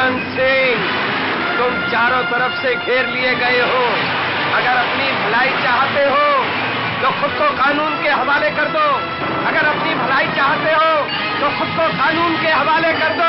दुर्जन सिंह, तुम चारों तरफ से घेर लिए गए हो। अगर अपनी भलाई चाहते हो तो खुद को कानून के हवाले कर दो। अगर अपनी भलाई चाहते हो तो खुद को कानून के हवाले कर दो।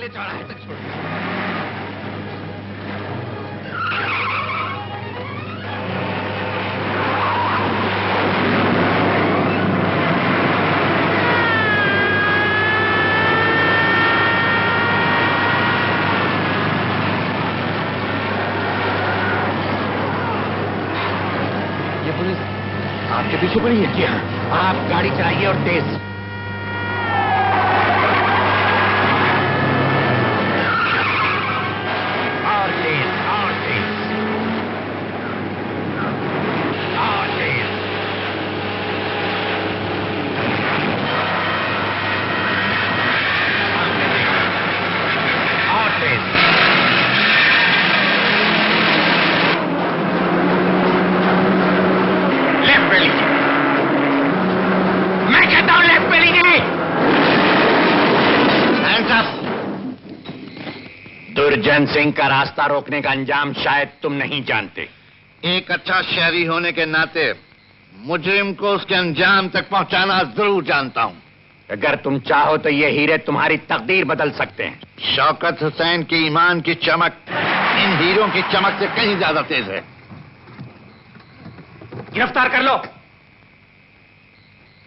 चौराहे तक छोड़। ये पुलिस आपके पीछे पड़ी है? जी हाँ, आप गाड़ी चलाइए और तेज। दुर्जन सिंह का रास्ता रोकने का अंजाम शायद तुम नहीं जानते। एक अच्छा शहरी होने के नाते मुजरिम को उसके अंजाम तक पहुंचाना जरूर जानता हूं। अगर तुम चाहो तो ये हीरे तुम्हारी तकदीर बदल सकते हैं। शौकत हुसैन की ईमान की चमक इन हीरों की चमक से कहीं ज्यादा तेज है। गिरफ्तार कर लो।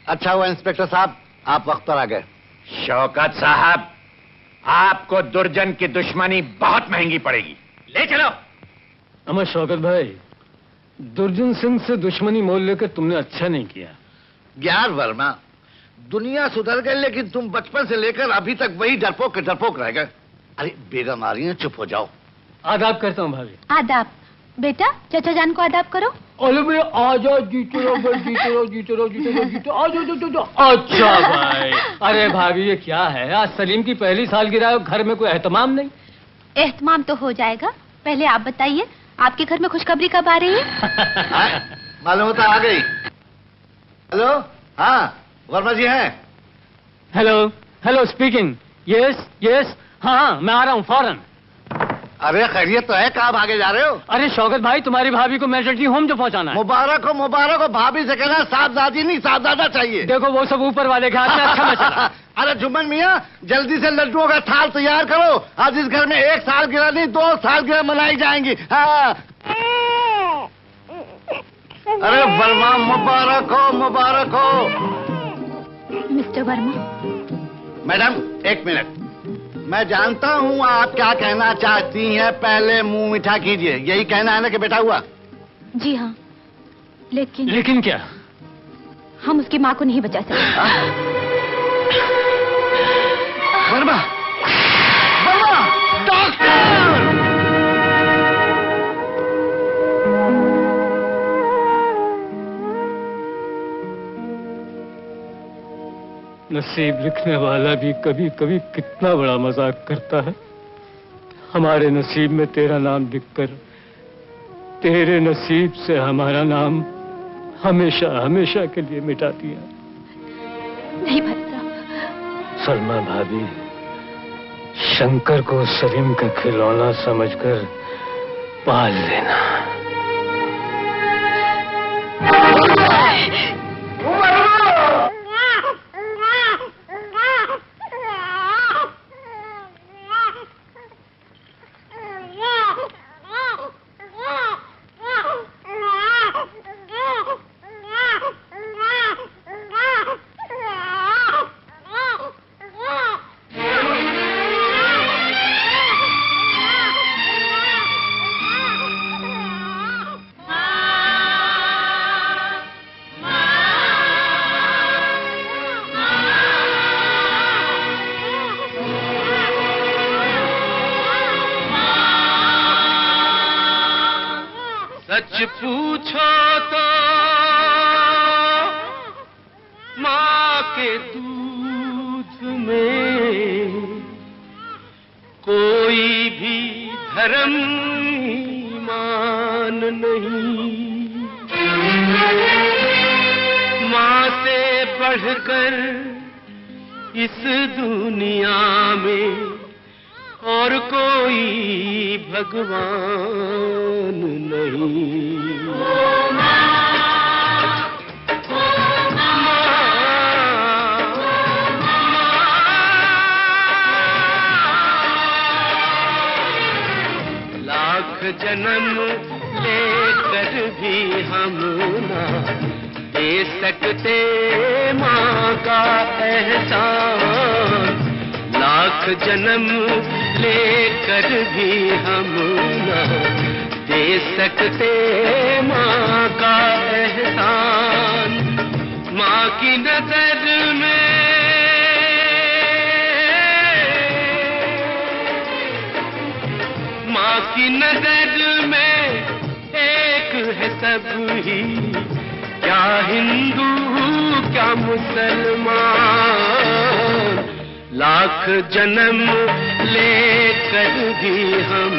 अच्छा हुआ इंस्पेक्टर साहब, आप वक्त पर आ गए। शौकत साहब, आपको दुर्जन की दुश्मनी बहुत महंगी पड़ेगी। ले चलो। अमर शौकत भाई, दुर्जन सिंह से दुश्मनी मोल लेकर तुमने अच्छा नहीं किया। ज्ञान वर्मा, दुनिया सुधर गई लेकिन तुम बचपन से लेकर अभी तक वही डरपोक के डरपोक रह गए। अरे बेगम आ रही है, चुप हो जाओ। आदाब करता हूँ भाभी। आदाब। बेटा चाचा जान को आदाब करो। अरे भाई आ जाओ, जीते रहो, जीते रहो, जीते रहो, जीते रहो, जीते आ जाओ। अच्छा भाई। अरे भाभी ये क्या है, आज सलीम की पहली सालगिरह है, घर में कोई एहतमाम नहीं? एहतमाम तो हो जाएगा, पहले आप बताइए आपके घर में खुशखबरी कब आ रही है? मालूम होता आ गई। हेलो, हाँ वर्मा जी हैं? Hello hello, speaking. Yes yes, हाँ मैं आ रहा हूँ फौरन। अरे खैरियत तो है, कहाँ भागे जा रहे हो? अरे शौकत भाई, तुम्हारी भाभी को मैटरनिटी होम जो पहुंचाना है। मुबारक हो, मुबारक हो। भाभी से कहना साहबजादी नहीं साहबजादा चाहिए। देखो वो सब ऊपर वाले के हाथ में। अच्छा मैं चला। अरे जुम्मन मियाँ, जल्दी से लड्डुओं का थाल तैयार करो। आज इस घर में एक सालगिरह नहीं 2 सालगिरह मनाई जाएंगी। हाँ। अरे वर्मा मुबारक हो, मुबारक हो। मिस्टर वर्मा। मैडम एक मिनट, मैं जानता हूँ आप क्या कहना चाहती हैं, पहले मुंह मीठा कीजिए। यही कहना है ना कि बेटा हुआ? जी हाँ, लेकिन क्या? हम उसकी माँ को नहीं बचा सकते। वर्मा, वर्मा, डॉक्टर! नसीब लिखने वाला भी कभी कभी कितना बड़ा मजाक करता है। हमारे नसीब में तेरा नाम लिखकर तेरे नसीब से हमारा नाम हमेशा हमेशा के लिए मिटा दिया। नहीं भाई साहब। सलमा भाभी, शंकर को सलीम का खिलौना समझकर पाल लेना। माँ के दूध में कोई भी धर्म ईमान नहीं, माँ से बढ़कर इस दुनिया में और कोई भगवान नहीं। लाख जन्म लेकर भी हम ना दे सकते माँ का एहसान, लाख जन्म लेकर भी हम ना दे सकते माँ का एहसान। माँ की नजर में माँ की नजर में एक है सब ही, क्या हिंदू क्या मुसलमान, लाख जन्म लेकर भी हम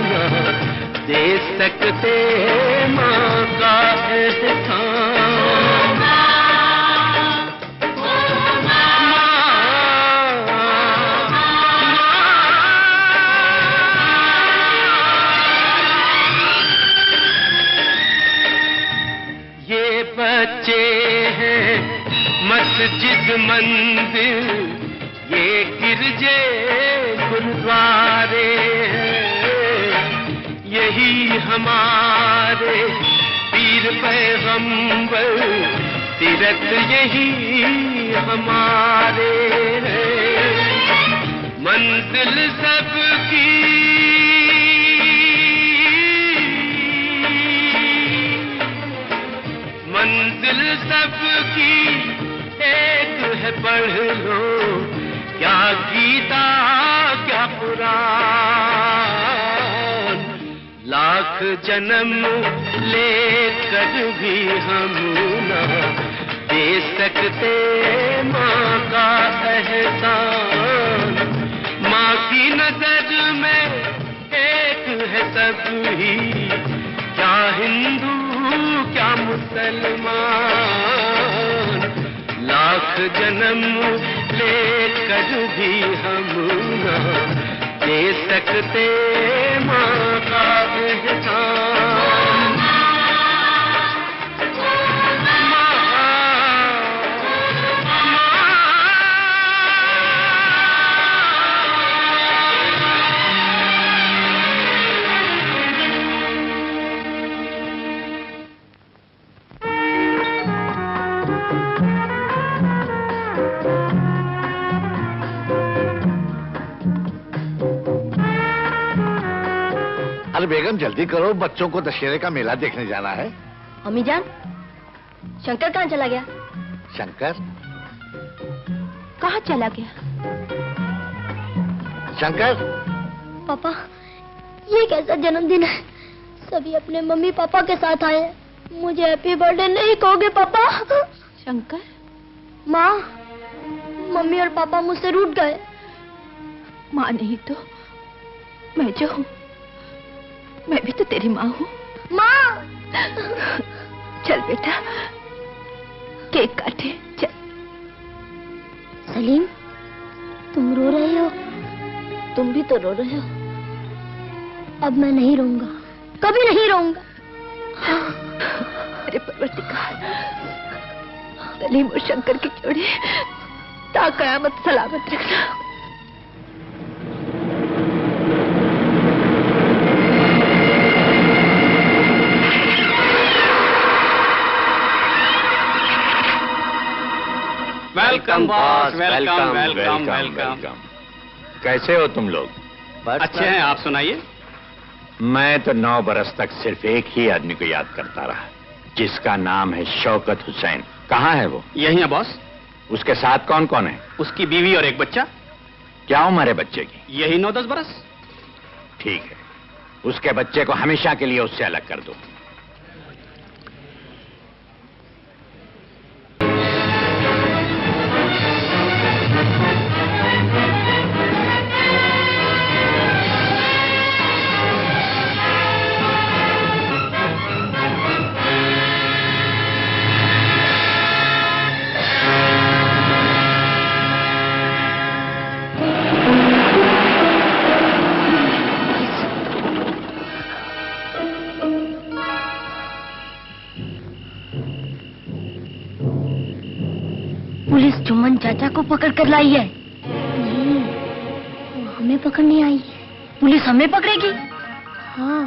ना दे सकते माँ का एहसान। ये बच्चे हैं मस्जिद मंदिर, ये गिरजे गुरुद्वारे हैं, यही हमारे पीर पैगंबर, तीरथ यही हमारे हैं। मंजिल सबकी मंजिल सबकी एक है, पढ़ लो क्या गीता क्या कुरान, लाख जन्म लेकर भी हम ना दे सकते माँ का एहसान। माँ की नजर में एक है सब ही, क्या हिंदू क्या मुसलमान, लाख जन्म लेकर भी हम ना दे सकते माँ का एहसान। अरे बेगम जल्दी करो, बच्चों को दशहरे का मेला देखने जाना है। अम्मी जान, शंकर कहाँ चला गया? शंकर? कहाँ चला गया? शंकर? पापा, ये कैसा जन्मदिन है? सभी अपने मम्मी पापा के साथ आए, मुझे हैप्पी बर्थडे नहीं कहोगे पापा? शंकर? माँ, मम्मी और पापा मुझसे रूठ गए। माँ नहीं तो मैं जो हूँ, मैं भी तो तेरी माँ हूँ। माँ! चल बेटा, केक काटे, चल। सलीम, तुम रो रहे हो? तुम भी तो रो रहे हो। अब मैं नहीं रोऊंगा, कभी नहीं रोऊंगा। अरे परवरदिगार, सलीम और शंकर की जोड़ी ता कयामत सलामत रखना। Welcome boss, welcome welcome welcome. कैसे हो तुम लोग? अच्छे हैं, आप सुनाइए। मैं तो 9 बरस तक सिर्फ एक ही आदमी को याद करता रहा, जिसका नाम है शौकत हुसैन। कहाँ है वो? यही है बॉस। उसके साथ कौन कौन है? उसकी बीवी और एक बच्चा। क्या उम्र है बच्चे की? यही 9-10 बरस। ठीक है, उसके बच्चे को हमेशा के लिए उससे अलग कर दो। पुलिस चुम्मन चाचा को पकड़ कर लाई है। नहीं, वो हमें पकड़ने आई है। पुलिस हमें पकड़ेगी? हाँ।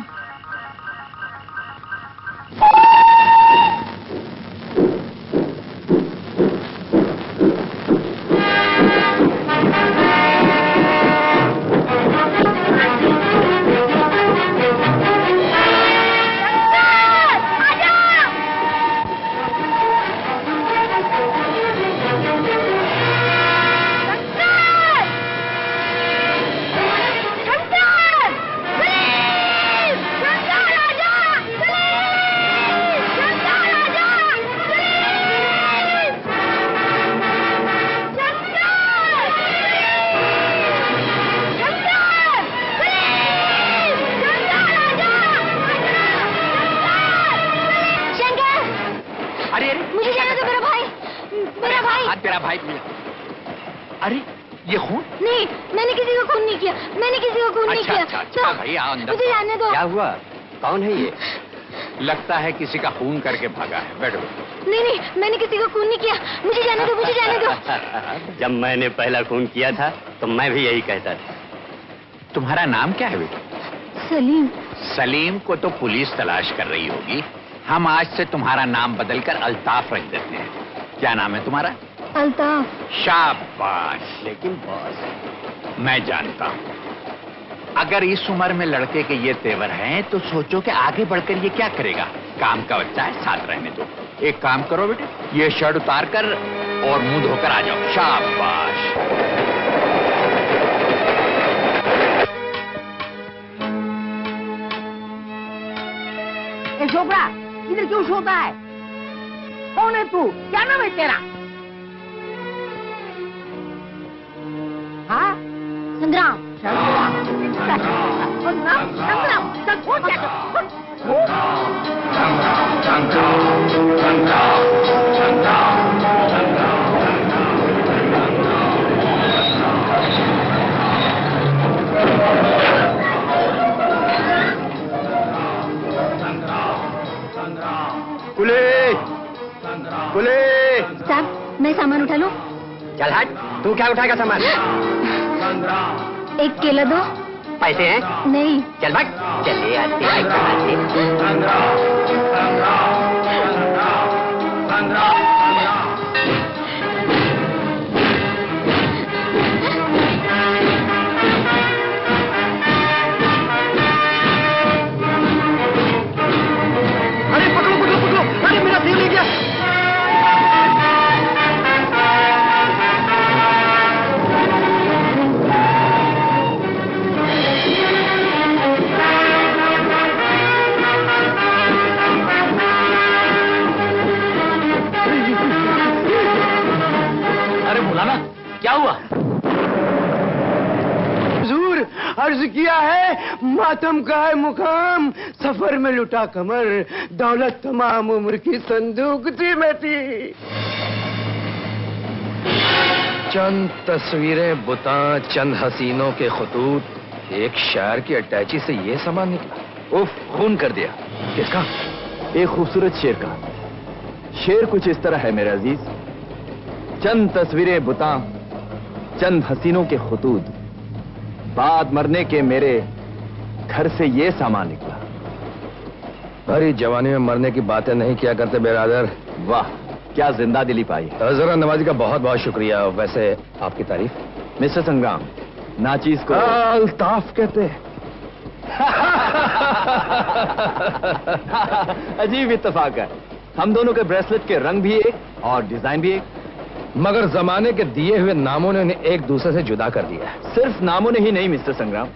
अरे ये खून? नहीं, मैंने किसी को खून नहीं किया। मैंने किसी को खून नहीं किया। अच्छा भाई आओ अंदर। मुझे जाने दो। क्या हुआ? कौन है ये? लगता है किसी का खून करके भागा है। बैठो। नहीं, मैंने किसी को खून नहीं किया। मुझे जाने दो, मुझे जाने दो। जब मैंने पहला खून किया था तो मैं भी यही कहता था। तुम्हारा नाम क्या है बेटा? सलीम। सलीम को तो पुलिस तलाश कर रही होगी। हम आज से तुम्हारा नाम बदलकर अल्ताफ रख देते हैं। क्या नाम है तुम्हारा? अल्ताफ। शाबाश। लेकिन बॉस, मैं जानता हूँ अगर इस उम्र में लड़के के ये तेवर हैं तो सोचो कि आगे बढ़कर ये क्या करेगा। काम का बच्चा है, साथ रहने दो। एक काम करो बेटे, ये शर्ट उतार कर और मुंह धोकर आ जाओ। शाबाश। छोकरा, इधर क्यों सोता है? कौन है तू? क्या नाम है तेरा? हाँ? संग्राम। साहब, मैं सामान उठा लूं? चल हट। तू क्या उठाएगा सामान? एक केला दो। पैसे हैं? नहीं। चल भाग। चलिए आते हैं कहाँ अरे पकड़ो पकड़ो पकड़ो। अरे मेरा तेल ले गया। क्या हुआ? हुजूर, अर्ज किया है मातम का है मुकाम, सफर में लुटा कमर, दौलत तमाम उम्र की संदूक थी में थी। चंद तस्वीरें बुता, चंद हसीनों के खतूत, एक शायर की अटैची से ये सामान निकला। उफ, खून कर दिया। किसका? एक खूबसूरत शेर का। शेर कुछ इस तरह है मेरे अजीज, चंद तस्वीरें बुता, चंद हसीनों के खतूत, बाद मरने के मेरे घर से ये सामान निकला। भरी जवानी में मरने की बातें नहीं किया करते बेरादर। वाह, क्या जिंदा दिली पाई। जरा नवाजी का बहुत बहुत शुक्रिया। वैसे आपकी तारीफ? मिस्टर संग्राम, नाचीज को अल्ताफ कहते हैं। अजीब इत्तेफाक है, हम दोनों के ब्रेसलेट के रंग भी एक और डिजाइन भी एक। मगर जमाने के दिए हुए नामों ने उन्हें एक दूसरे से जुदा कर दिया है। सिर्फ नामों ने ही नहीं मिस्टर संग्राम,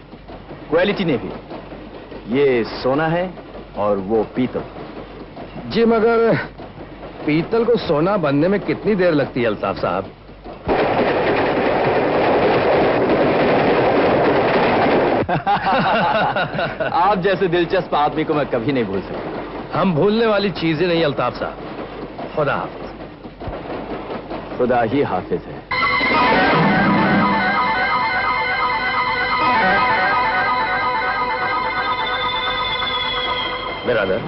क्वालिटी ने भी। ये सोना है और वो पीतल। जी, मगर पीतल को सोना बनने में कितनी देर लगती है अल्ताफ साहब? आप जैसे दिलचस्प आदमी को मैं कभी नहीं भूल सकता। हम भूलने वाली चीजें नहीं अल्ताफ साहब। खुदा हाफिज। खुदा ही हाफिज है। बिरादर,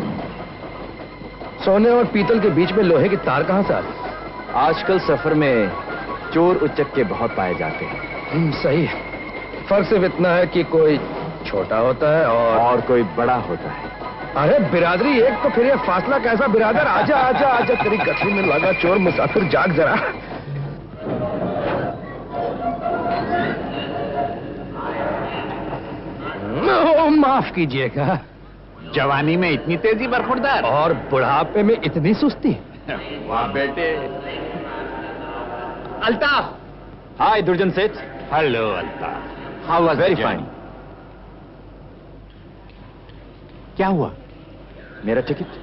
सोने और पीतल के बीच में लोहे की तार कहां से आ गई? आजकल सफर में चोर उचक्के बहुत पाए जाते हैं। सही है। फर्क सिर्फ इतना है कि कोई छोटा होता है और कोई बड़ा होता है। अरे बिरादरी एक तो फिर ये फासला कैसा बिरादर? आजा आजा आजा, तेरी गठरी में लगा चोर मुसाफिर, जाग जरा। माफ कीजिएगा, जवानी में इतनी तेजी बरखुरदार और बुढ़ापे में इतनी सुस्ती। वाह बेटे। अल्ताफ। हाय दुर्जन सेठ। Hello Altaf. How was very fine. क्या हुआ? मेरा ticket.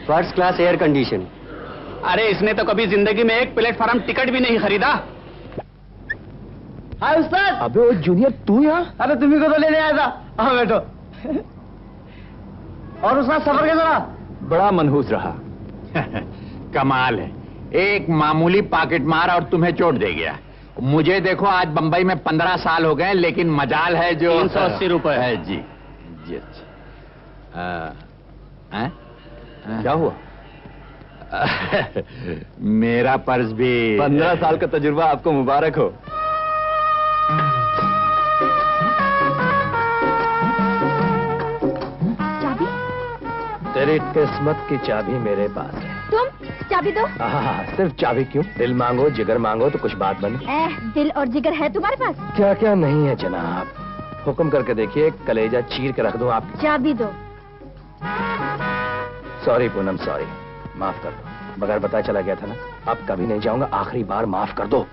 First class air condition. अरे इसने तो कभी जिंदगी में एक प्लेटफॉर्म टिकट भी नहीं खरीदा। हाय उस्ताद। अबे ओ जूनियर, तू यहाँ? अरे तुम्ही को तो लेने आया था। हाँ बैठो। और उस्ताद सफर कैसा रहा? बड़ा मनहूस रहा। कमाल है, एक मामूली पॉकेट मार और तुम्हें चोट दे गया। मुझे देखो आज बंबई में 15 साल हो गए, लेकिन मजाल है जो 380 रुपए है। जी जी। अच्छा क्या हुआ? मेरा पर्स भी। 15 साल का तजुर्बा आपको मुबारक हो। चाबी? तेरी किस्मत की चाबी मेरे पास है। तुम चाबी दो। सिर्फ चाबी क्यों? दिल मांगो, जिगर मांगो तो कुछ बात बने। दिल और जिगर है तुम्हारे पास? क्या क्या नहीं है जनाब। हुक्म करके देखिए, कलेजा चीर के रख दूं आप। चाबी दो। सॉरी पूनम, सॉरी, माफ कर दो। बगैर बताया चला गया था ना। अब कभी नहीं जाऊंगा, आखिरी बार माफ कर दो।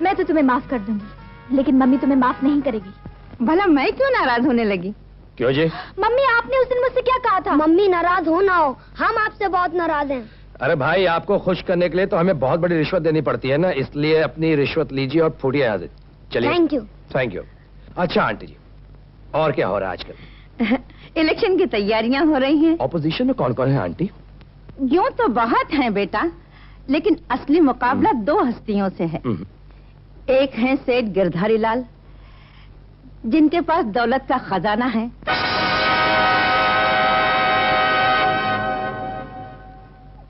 मैं तो तुम्हें माफ कर दूंगी, लेकिन मम्मी तुम्हें माफ नहीं करेगी। भला मैं क्यों नाराज होने लगी? क्यों जी? मम्मी आपने उस दिन मुझसे क्या कहा था? मम्मी नाराज हो ना हो, हम आपसे बहुत नाराज हैं। अरे भाई, आपको खुश करने के लिए तो हमें बहुत बड़ी रिश्वत देनी पड़ती है ना, इसलिए अपनी रिश्वत लीजिए और फूटिए यहाँ से। चलिए। Thank you. Thank you. अच्छा आंटी जी, और क्या हो रहा है आजकल? इलेक्शन की तैयारियां हो रही हैं। ऑपोजिशन में कौन कौन है आंटी? यूं तो बहुत हैं बेटा, लेकिन असली मुकाबला 2 हस्तियों से है। एक है सेठ गिरधारी लाल, जिनके पास दौलत का खजाना है,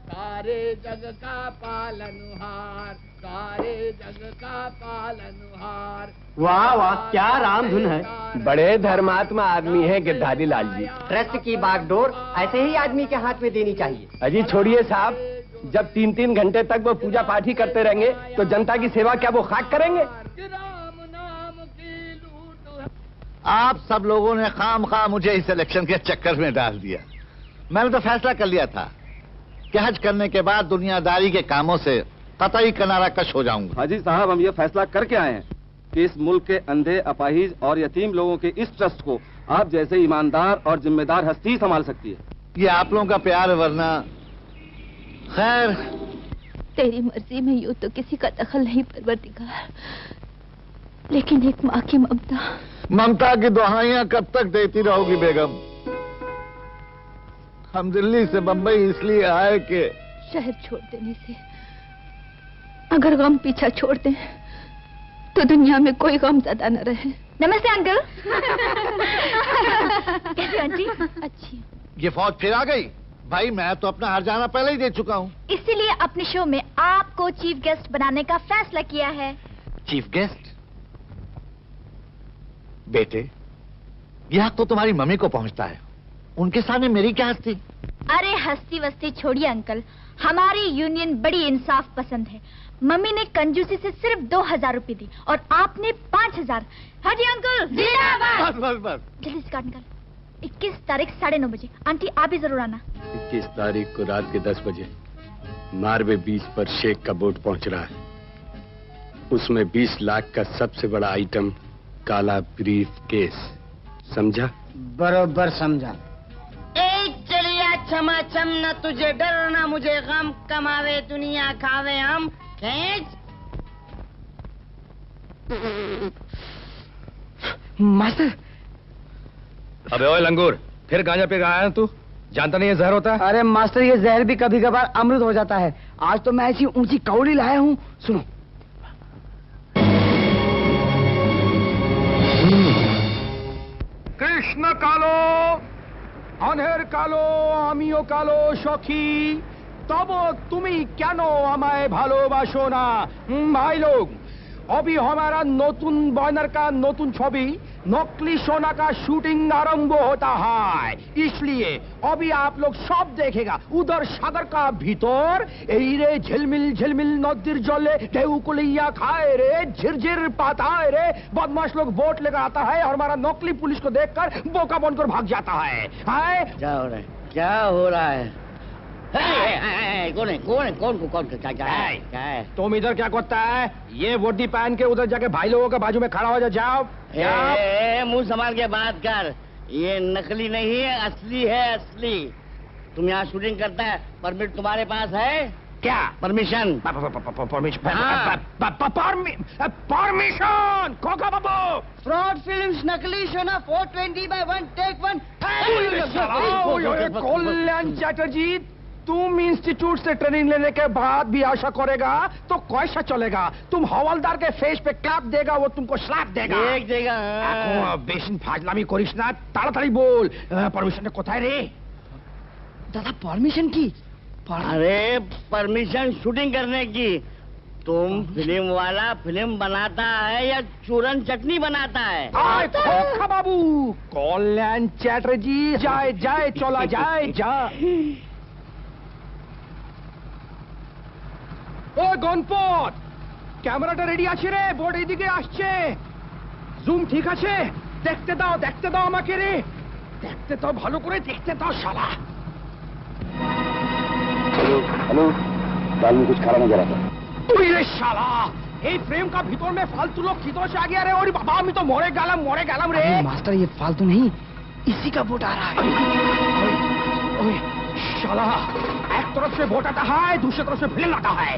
सारे जग का पालनहार, सारे जग का पालनहार। वाह वाह, क्या राम धुन है। बड़े धर्मात्मा आदमी हैं गिरधारी लाल जी। ट्रस्ट की बागडोर ऐसे ही आदमी के हाथ में देनी चाहिए। अजी छोड़िए साहब, जब 3-3 घंटे तक वो पूजा पाठ ही करते रहेंगे तो जनता की सेवा क्या वो खाक करेंगे? आप सब लोगों ने खामखा मुझे इस इलेक्शन के चक्कर में डाल दिया। मैंने तो फैसला कर लिया था कि हज करने के बाद दुनियादारी के कामों से कतई किनारा कश हो जाऊंगा। हाजी साहब, हम ये फैसला करके आए हैं कि इस मुल्क के अंधे, अपाहिज और यतीम लोगों के इस ट्रस्ट को आप जैसे ईमानदार और जिम्मेदार हस्ती ही संभाल सकती है। ये आप लोगों का प्यार है, वरना खैर। तेरी मर्जी में यूं तो किसी का दखल नहीं परवरदिगार, लेकिन एक माँ की ममता की दुहाइयां कब तक देती रहोगी बेगम? हम दिल्ली से बंबई इसलिए आए कि शहर छोड़ देने से अगर गम पीछा छोड़ दें तो दुनिया में कोई गम ज्यादा न रहे। नमस्ते अंकल। कैसी आंटी? अच्छी। ये फौज फिर आ गई? भाई मैं तो अपना हरजाना पहले ही दे चुका हूँ। इसीलिए अपने शो में आपको चीफ गेस्ट बनाने का फैसला किया है। Chief guest? बेटे, यह तो तुम्हारी मम्मी को पहुंचता है, उनके सामने मेरी क्या हस्ती? अरे हस्ती वस्ती छोड़िए अंकल, हमारी यूनियन बड़ी इंसाफ पसंद है। मम्मी ने कंजूसी से सिर्फ 2000 रुपए दी और आपने 5000। हाँ जी अंकल। बस बस बस, जल्दी से काट निकाल। 21 तारीख 9:30 बजे। आंटी आप भी जरूर आना। 21 तारीख को रात के 10 बजे मारवे बीच पर शेख का बोट पहुंच रहा है। उसमें 20 लाख का सबसे बड़ा आइटम काला ब्रीफ केस। समझा? बरोबर समझा। ए चलिया क्षमा छम, न तुझे डर न मुझे गम, कमावे दुनिया खावे हम। खींच। मास्टर। अबे ओए लंगूर, फिर गांजा पे आया तू? जानता नहीं है जहर होता है? अरे मास्टर, ये जहर भी कभी कभार अमृत हो जाता है। आज तो मैं ऐसी ऊंची कौड़ी लाया हूँ, सुनो। कृष्ण कालो, अनहेर कालो, आमियो कालो, शौखी, তবু তুমি কেন আমায় ভালোবাসো না? भाई लोग, अभी हमारा नतून बैनर का नतून छवि नकली सोना का शूटिंग आरंभ होता है, इसलिए अभी आप लोग सब देखेगा उधर सागर का भीतर रे झिलमिल झिलमिल नदीर जले ढेउ को लिया खाए रे झिरझिर पाताए रे बदमाश लोग बोट लेकर आता है और हमारा नकली पुलिस को देखकर बोका बनकर भाग जाता है। क्या हो रहा है? क्या हो रहा है? कौन है? कौन क्या है? तुम इधर क्या करता है? ये वर्दी पहन के उधर जाके भाई लोगों के बाजू में खड़ा हो जाओ। मुंह संभाल के बात कर, ये नकली नहीं है, असली है, असली। तुम यहाँ शूटिंग करता है, परमिट तुम्हारे पास है क्या? परमिशन? परमिशन खोखा बाबू। फ्रॉड फिल्म्स, नकली सोना, 420/1 टेक 1। कल्याण चैटर्जी, तुम इंस्टीट्यूट से ट्रेनिंग लेने के बाद भी आशा करेगा तो कैसा चलेगा? तुम हवलदार के फेस पे क्लैप देगा, वो तुमको स्लैप देगा। एक देगा। बेसिन फाजलामी करिस ना, ताड़ाताड़ी बोल। परमिशन कोথায় रे? दादा परमिशन की? अरे परमिशन शूटिंग करने की। तुम फिल्म वाला फिल्म बनाता है या चूरन चटनी बनाता है? खोखा बाबू, कल्याण चैटर्जी जाए जाए चला जाए जा। ও গণপত, ক্যামেরাটা রেডি আছে রে, বোর্ড এইদিকে আসছে। জুম ঠিক আছে? দেখতে দাও আমাকে রে, দেখতে দাও, ভালো করে দেখতে দাও শালা। हेलो, दाल में कुछ खाना नजर आता है। ওই রে শালা, এই ফ্রেম का भीतर में फालतू लोग किधर से आ गया रे? और बाबा আমি তো মরে গেলাম রে। मास्टर ये फालतू नहीं, इसी का वोट आ रहा है। ओए शाला, एक तरफ से वोट आता है, दूसरी तरफ से फिल्म आता है।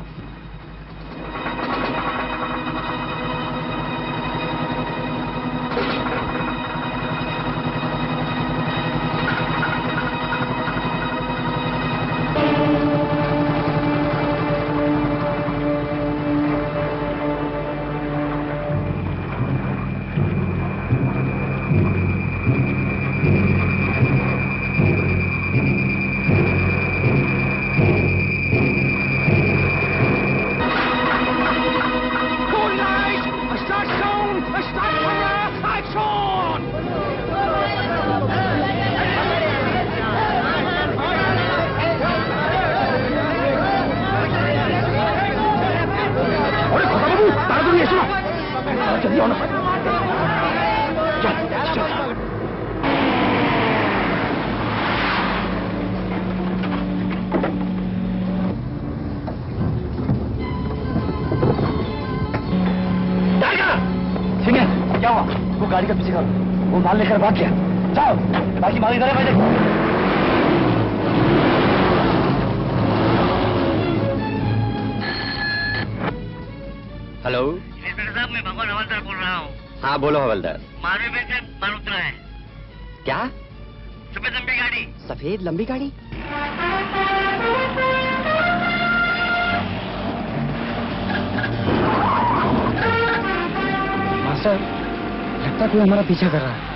क्या हुआ? वो गाड़ी का पीछे करो, वो माल लेकर भाग गया। जाओ, बाकी माल इधर है, बैठे। हेलो साहब, मैं भगवान हवलदार बोल रहा हूँ। हाँ बोलो हवलदार। मालवे में से माल उतरा है। क्या? सफेद लंबी गाड़ी। सफेद लंबी गाड़ी? मास्टर, लगता कोई हमारा पीछा कर रहा है।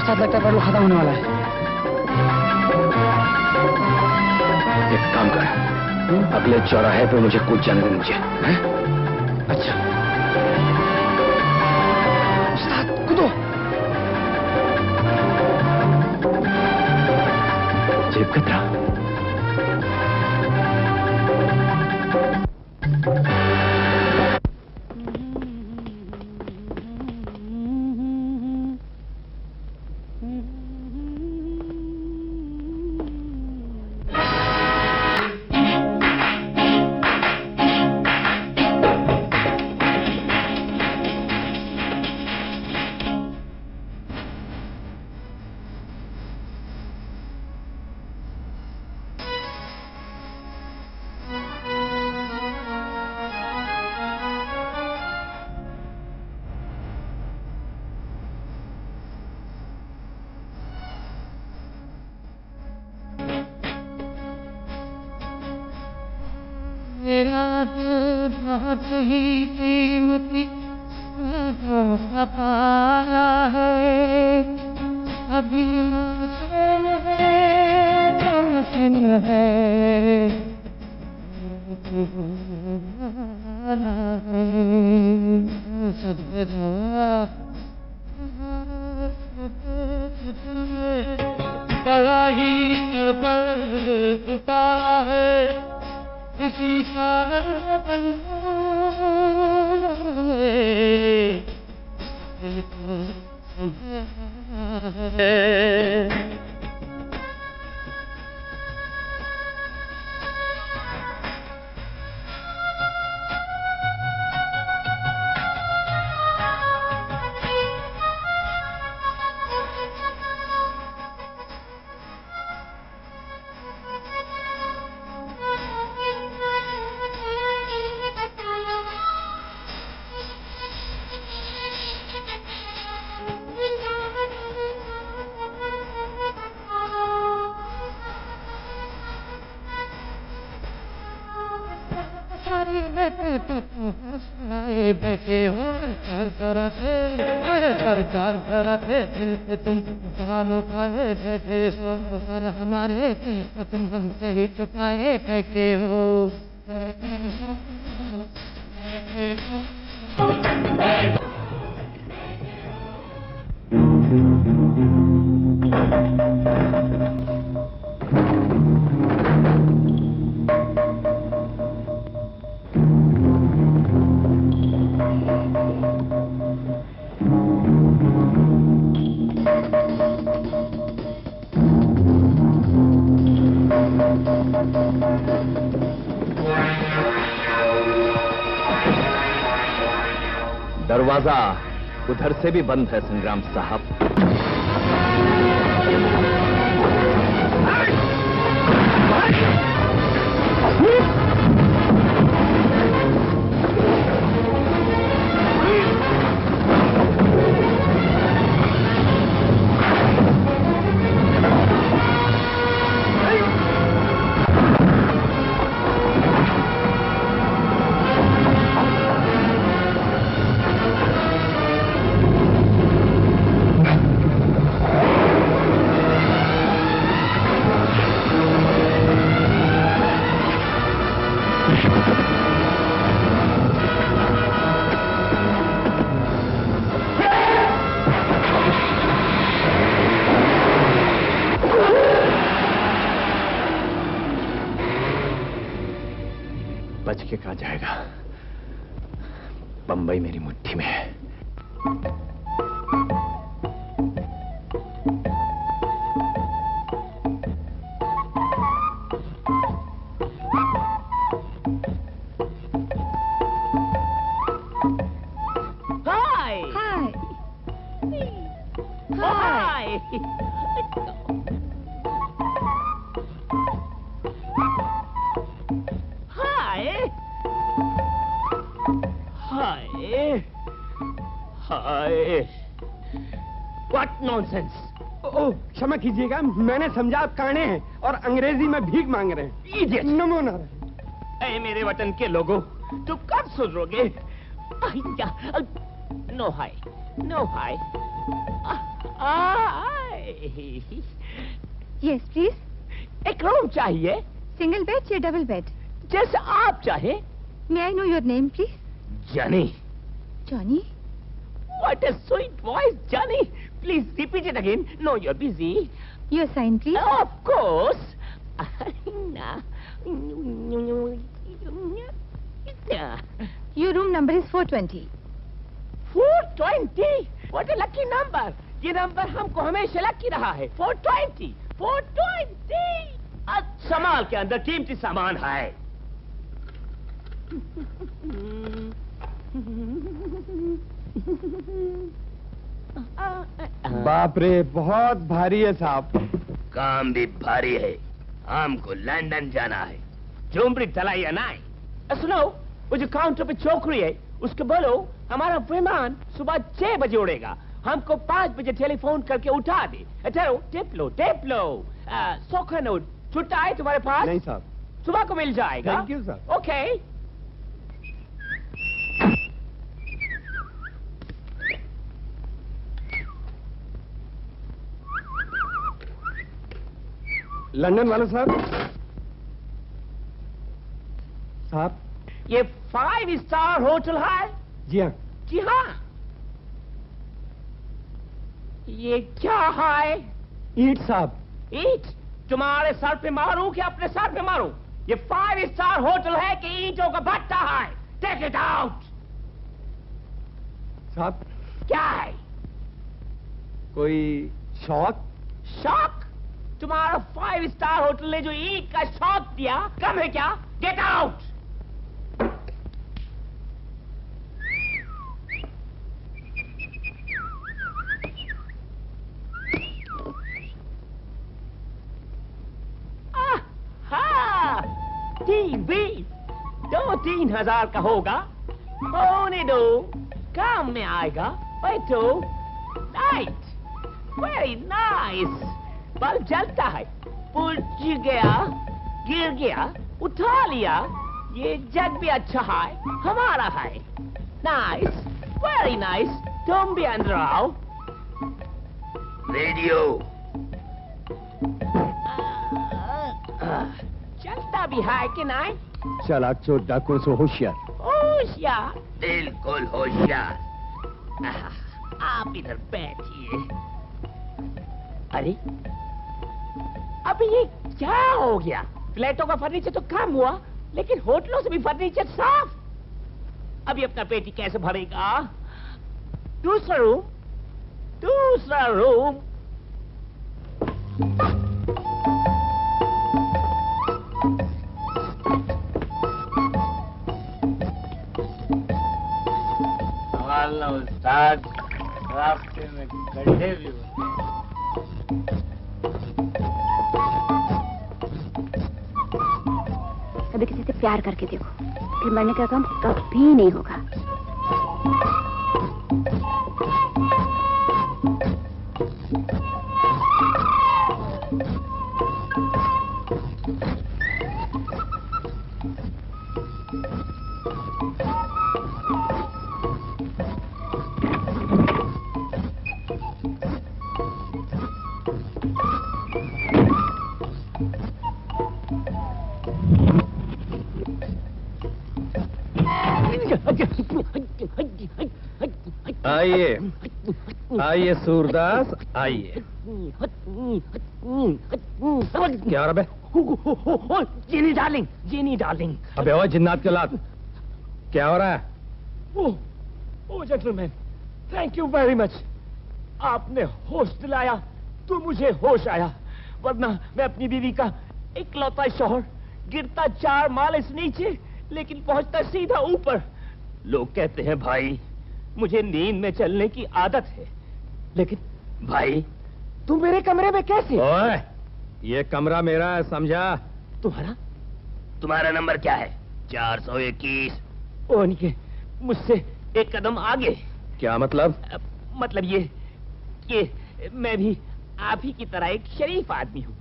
उस्ताद लगता है पेट्रोल खत्म होने वाला है। एक काम कर, अगले चौराहे पे मुझे कूद जाने दे मुझे, हैं? अच्छा उस्ताद कूदो। जेब कतरा। दरवाजा उधर से भी बंद है संग्राम साहब। बच के कहाँ जाएगा? बंबई मेरी मुट्ठी में है। हाय हाय हाय हाय हाय व्हाट नॉनसेंस। ओह क्षमा कीजिएगा, मैंने समझा आप काने हैं और अंग्रेजी में भीख मांग रहे हैं। Idiot! नमो नारायण। ऐ मेरे वतन के लोगों, तुम कब सुधरोगे? No hi no hi yes please. एक रूम चाहिए। सिंगल बेड या डबल बेड? जैसे आप चाहे। May I know your name please? Johnny. Johnny? What a sweet voice, Johnny. Please repeat it again. No, you're busy. Your sign, please. Of course. Your room number is 420. 420? What a lucky number. ये number हमको हमेशा lucky रहा है। 420. 420. अच्छा माल के अंदर कीमती सामान है। बाप रे, बहुत भारी है साहब। काम भी भारी है। हमको लंदन जाना है। झुमरी तलाइया नहीं। सुनो, वो जो काउंटर पे छोकरी है उसके बोलो हमारा विमान सुबह 6 बजे उड़ेगा। हमको 5 बजे टेलीफोन करके उठा दे। ठहरो, टिप लो। 100 का नोट छुट्टा है तुम्हारे पास? नहीं साहब। सुबह को मिल जाएगा। Thank you sir. Okay. London वाले साहब। साहब, ये 5 स्टार होटल है? जी हाँ। जी हाँ। ये क्या है? ईट साहब। ईट? तुम्हारे सर पे मारूं कि अपने सर पे मारूं? ये 5 स्टार होटल है कि ईंटों का भट्टा है? Take it out. साहब, क्या है? कोई शौक? शौक? तुम्हारा 5 स्टार होटल ने जो ईट का शौक दिया कम है क्या? Get out. टीवी 2-3 हजार का होगा। होने दो, काम में आएगा। बैठो। Night, very nice. बल्ब जलता है। पुलच गया, गिर गया, उठा लिया। ये जग भी अच्छा है, हमारा है। Nice, very nice. तुम भी अंदर आओ। रेडियो चलता भी है कि नहीं? चालाक चोर डाकुओं से होशियार। होशियार? बिल्कुल होशियार। आप इधर बैठिए। अरे, अभी ये क्या हो गया? फ्लैटों का फर्नीचर तो कम हुआ, लेकिन होटलों से भी फर्नीचर साफ। अभी अपना पेटी कैसे भरेगा? दूसरा रूम। दूसरा रूम। उस्ताद, रास्ते में गड्ढे भी कभी किसी से प्यार करके देखो, फिर मरने का गम कभी नहीं होगा। आइए, आइए सूरदास, आइए। क्या हो रहा है? Jenny darling, Jenny darling. अबे ओ जिन्नात के लात, क्या हो रहा है? ओ gentleman, thank you very much. आपने होश दिलाया तो मुझे होश आया, वरना मैं अपनी बीवी का इकलौता शौहर, गिरता 4 माले से नीचे लेकिन पहुंचता सीधा ऊपर। लोग कहते हैं भाई मुझे नींद में चलने की आदत है, लेकिन भाई तुम मेरे कमरे में कैसे? ओए, ये कमरा मेरा है, समझा? तुम्हारा? तुम्हारा नंबर क्या है? 421। ओ निके, मुझसे एक कदम आगे। क्या मतलब? मतलब ये मैं भी आप ही की तरह एक शरीफ आदमी हूँ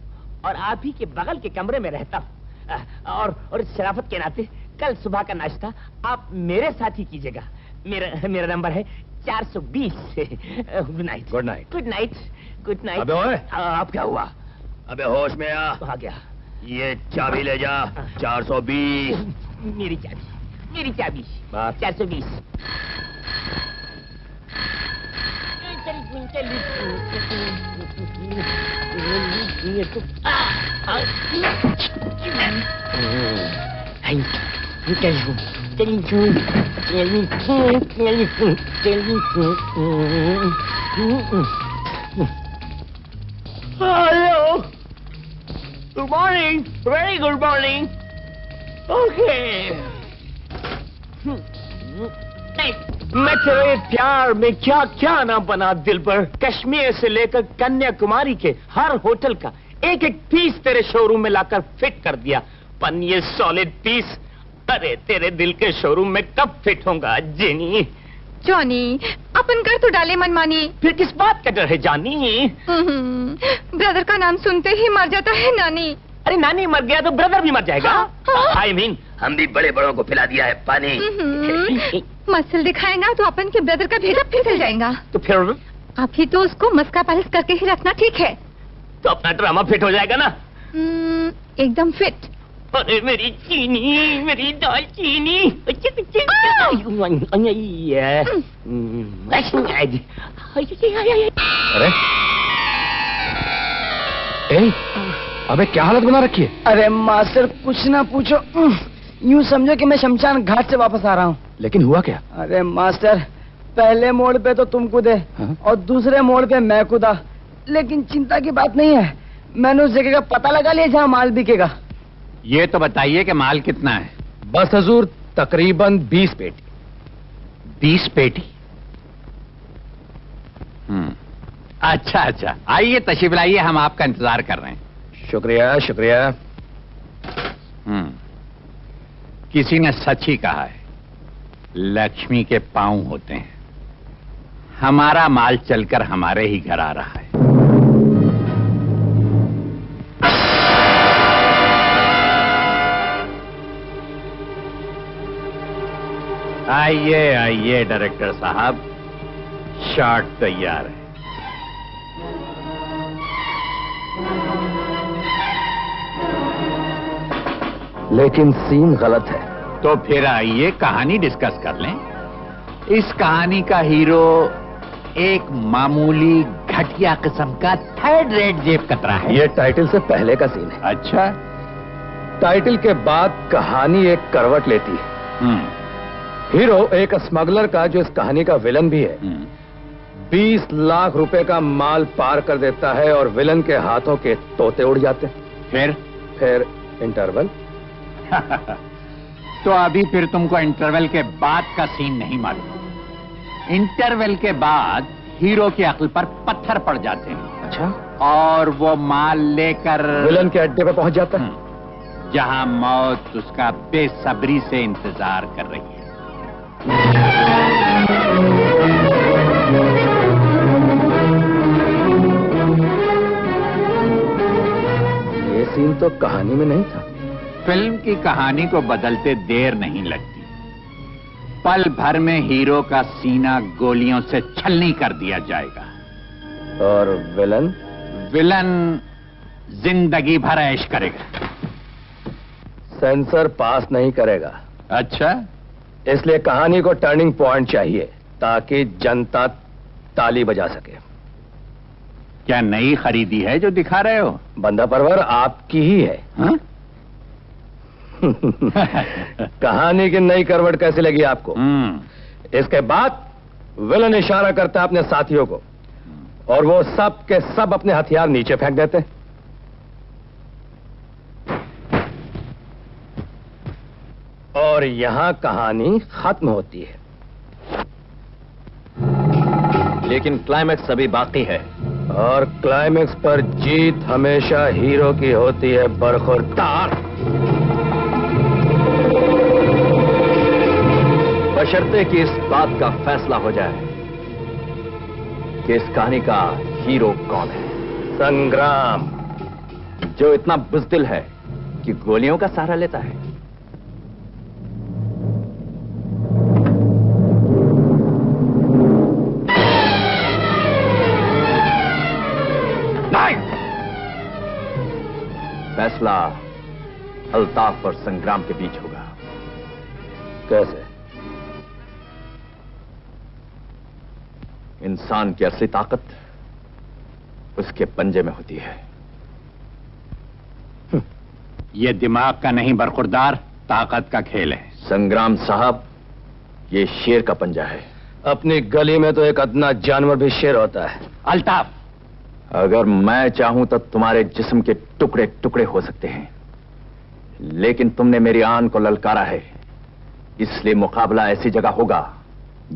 और आप ही के बगल के कमरे में रहता हूँ। और शराफत के नाते कल सुबह का नाश्ता आप मेरे साथ ही कीजिएगा। मेरा नंबर है 420। Good night. Good night. Good night. Good night. अबे ओए, अब क्या हुआ? अबे होश में आ गया। ये चाबी ले जा। 420। मेरी चाबी 420। Hello. Good morning. Very good morning. Okay. मैं तेरे प्यार में क्या क्या ना बना दिल पर। कश्मीर से लेकर कन्याकुमारी के हर होटल का एक एक पीस तेरे शोरूम में लाकर फिट कर दिया। पन ये सॉलिड पीस अरे तेरे दिल के शोरूम में कब फिट होगा जेनी? जॉनी, अपन कर तो डाले मनमानी। फिर किस बात का डर है जानी? ब्रदर का नाम सुनते ही मर जाता है नानी। अरे नानी मर गया तो ब्रदर भी मर जाएगा। I mean, हम भी बड़े बड़ों को पिला दिया है पानी। मसल दिखाएगा तो अपन के ब्रदर का भेजा फिसल जाएगा। तो फिर अभी तो उसको मस्का पालिश करके ही रखना ठीक है। तो अपना ड्रामा फिट हो जाएगा ना? एकदम फिट। अरे मेरी चीनी, मेरी दाल चीनी। अरे ए, अबे क्या हालत बना रखी है? अरे मास्टर कुछ ना पूछो। यूं समझो कि मैं शमशान घाट से वापस आ रहा हूँ। लेकिन हुआ क्या? अरे मास्टर, पहले मोड़ पे तो तुम कूदे और दूसरे मोड़ पे मैं कूदा, लेकिन चिंता की बात नहीं है, मैंने उस जगह का पता लगा लिया जहाँ माल बिकेगा। ये तो बताइए कि माल कितना है? बस हजूर, तकरीबन 20 पेटी। 20 पेटी? अच्छा अच्छा, आइए तशरीफ लाइए, हम आपका इंतजार कर रहे हैं। शुक्रिया शुक्रिया। किसी ने सच ही कहा है, लक्ष्मी के पांव होते हैं। हमारा माल चलकर हमारे ही घर आ रहा है। आइए आइए डायरेक्टर साहब, शॉट तैयार है। लेकिन सीन गलत है। तो फिर आइए कहानी डिस्कस कर लें। इस कहानी का हीरो एक मामूली घटिया किस्म का थर्ड रेट जेब कतरा है। ये टाइटल से पहले का सीन है। अच्छा, टाइटल के बाद कहानी एक करवट लेती है। हीरो एक स्मगलर का, जो इस कहानी का विलन भी है, 20 लाख रुपए का माल पार कर देता है और विलन के हाथों के तोते उड़ जाते हैं। फिर इंटरवल। तो अभी फिर तुमको इंटरवल के बाद का सीन नहीं मालूम। इंटरवल के बाद हीरो की अक्ल पर पत्थर पड़ जाते हैं। अच्छा। और वो माल लेकर विलन के अड्डे पे पहुंच जाता है, जहां मौत उसका बेसब्री से इंतजार कर रही है। ये सीन तो कहानी में नहीं था। फिल्म की कहानी को बदलते देर नहीं लगती। पल भर में हीरो का सीना गोलियों से छलनी कर दिया जाएगा। और विलन? विलन जिंदगी भर ऐश करेगा। सेंसर पास नहीं करेगा। अच्छा, इसलिए कहानी को टर्निंग पॉइंट चाहिए ताकि जनता ताली बजा सके। क्या नई खरीदी है जो दिखा रहे हो? बंदा परवर आपकी ही है। हाँ? कहानी की नई करवट कैसी लगी आपको? इसके बाद विलन इशारा करता है अपने साथियों को और वो सब के सब अपने हथियार नीचे फेंक देते हैं। और यहां कहानी खत्म होती है। लेकिन क्लाइमैक्स अभी बाकी है। और क्लाइमैक्स पर जीत हमेशा हीरो की होती है बरखुरदार। बशर्ते कि इस बात का फैसला हो जाए कि इस कहानी का हीरो कौन है। संग्राम, जो इतना बुज़दिल है कि गोलियों का सहारा लेता है। फैसला अल्ताफ और संग्राम के बीच होगा। कैसे? इंसान की असली ताकत उसके पंजे में होती है। ये दिमाग का नहीं बरखुरदार ताकत का खेल है। संग्राम साहब, ये शेर का पंजा है। अपनी गली में तो एक अदना जानवर भी शेर होता है। अल्ताफ, अगर मैं चाहूं तो तुम्हारे जिस्म के टुकड़े टुकड़े हो सकते हैं, लेकिन तुमने मेरी आन को ललकारा है, इसलिए मुकाबला ऐसी जगह होगा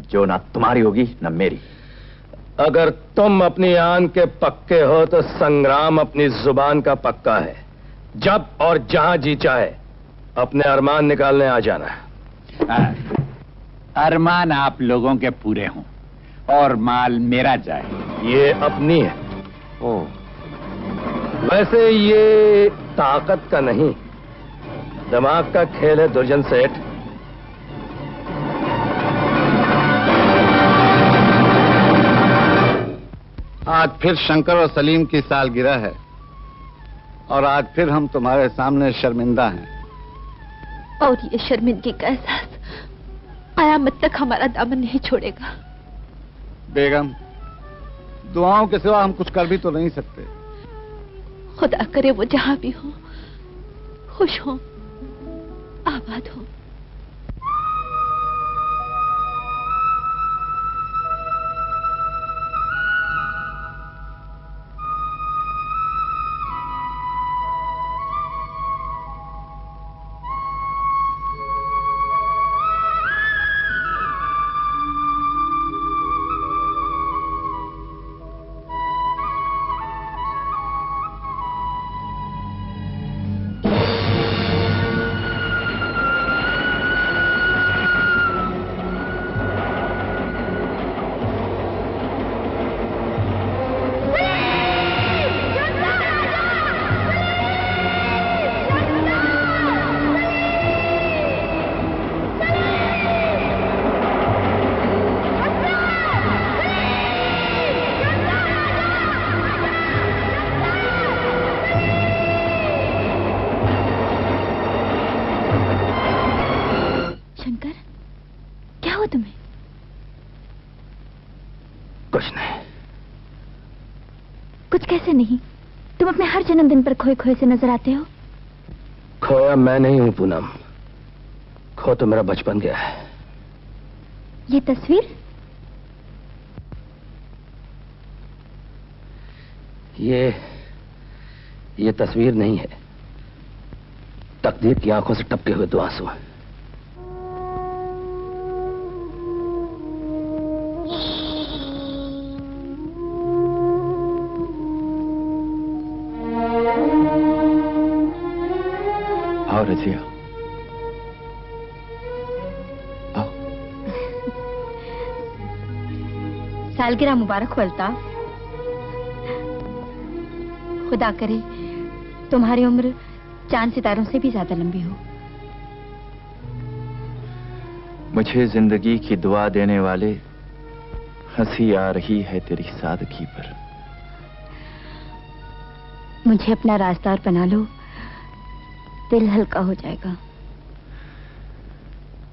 जो ना तुम्हारी होगी ना मेरी। अगर तुम अपनी आन के पक्के हो तो संग्राम अपनी जुबान का पक्का है। जब और जहां जी चाहे अपने अरमान निकालने आ जाना। अरमान आप लोगों के पूरे हों और माल मेरा जाए, ये अपनी है। ओ, वैसे ये ताकत का नहीं, दिमाग का खेल है दुर्जन सेठ। आज फिर शंकर और सलीम की सालगिरह है और आज फिर हम तुम्हारे सामने शर्मिंदा हैं। और ये शर्मिंदगी का एहसास कयामत तक हमारा दामन नहीं छोड़ेगा। बेगम, दुआओं के सिवा हम कुछ कर भी तो नहीं सकते। खुदा करे वो जहां भी हो खुश हो, आबाद हो। कैसे नहीं? तुम अपने हर जन्मदिन पर खोए खोए से नजर आते हो। खोया मैं नहीं हूं पूनम, खो तो मेरा बचपन गया है। ये तस्वीर? ये तस्वीर नहीं है, तकदीर की आंखों से टपके हुए दो आंसू हैं। आओ रजिया, आओ। सालगिरह मुबारक हो अल्ताफ। खुदा करे तुम्हारी उम्र चांद सितारों से भी ज्यादा लंबी हो। मुझे जिंदगी की दुआ देने वाले, हंसी आ रही है तेरी सादगी पर। मुझे अपना रास्ता और बना लो, दिल हल्का हो जाएगा।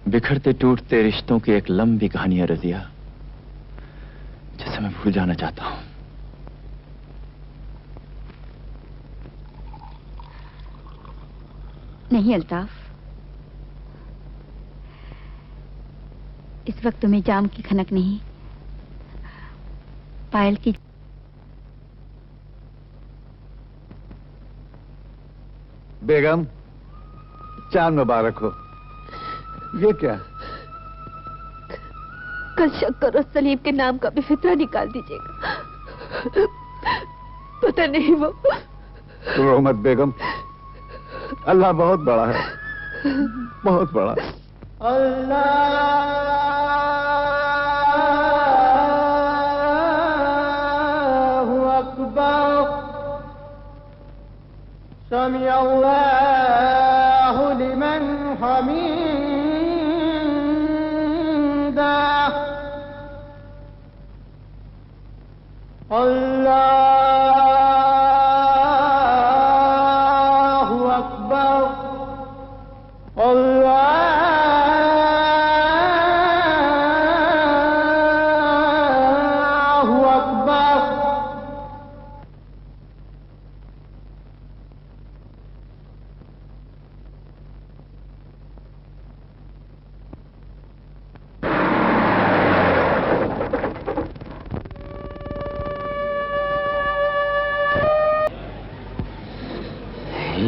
बिखरते टूटते रिश्तों की एक लंबी कहानी है रजिया, जिसे मैं भूल जाना चाहता हूं। नहीं अल्ताफ, इस वक्त तुम्हें जाम की खनक नहीं, पायल की। बेगम, चांद मुबारक हो। ये क्या? कल शक्कर और सलीम के नाम का भी फितरा निकाल दीजिएगा। पता नहीं वो। रो मत बेगम, अल्लाह बहुत बड़ा है, बहुत बड़ा। अल्लाहु अकबर, समी अल्लाहु लिमन हमीदा, अल्लाहु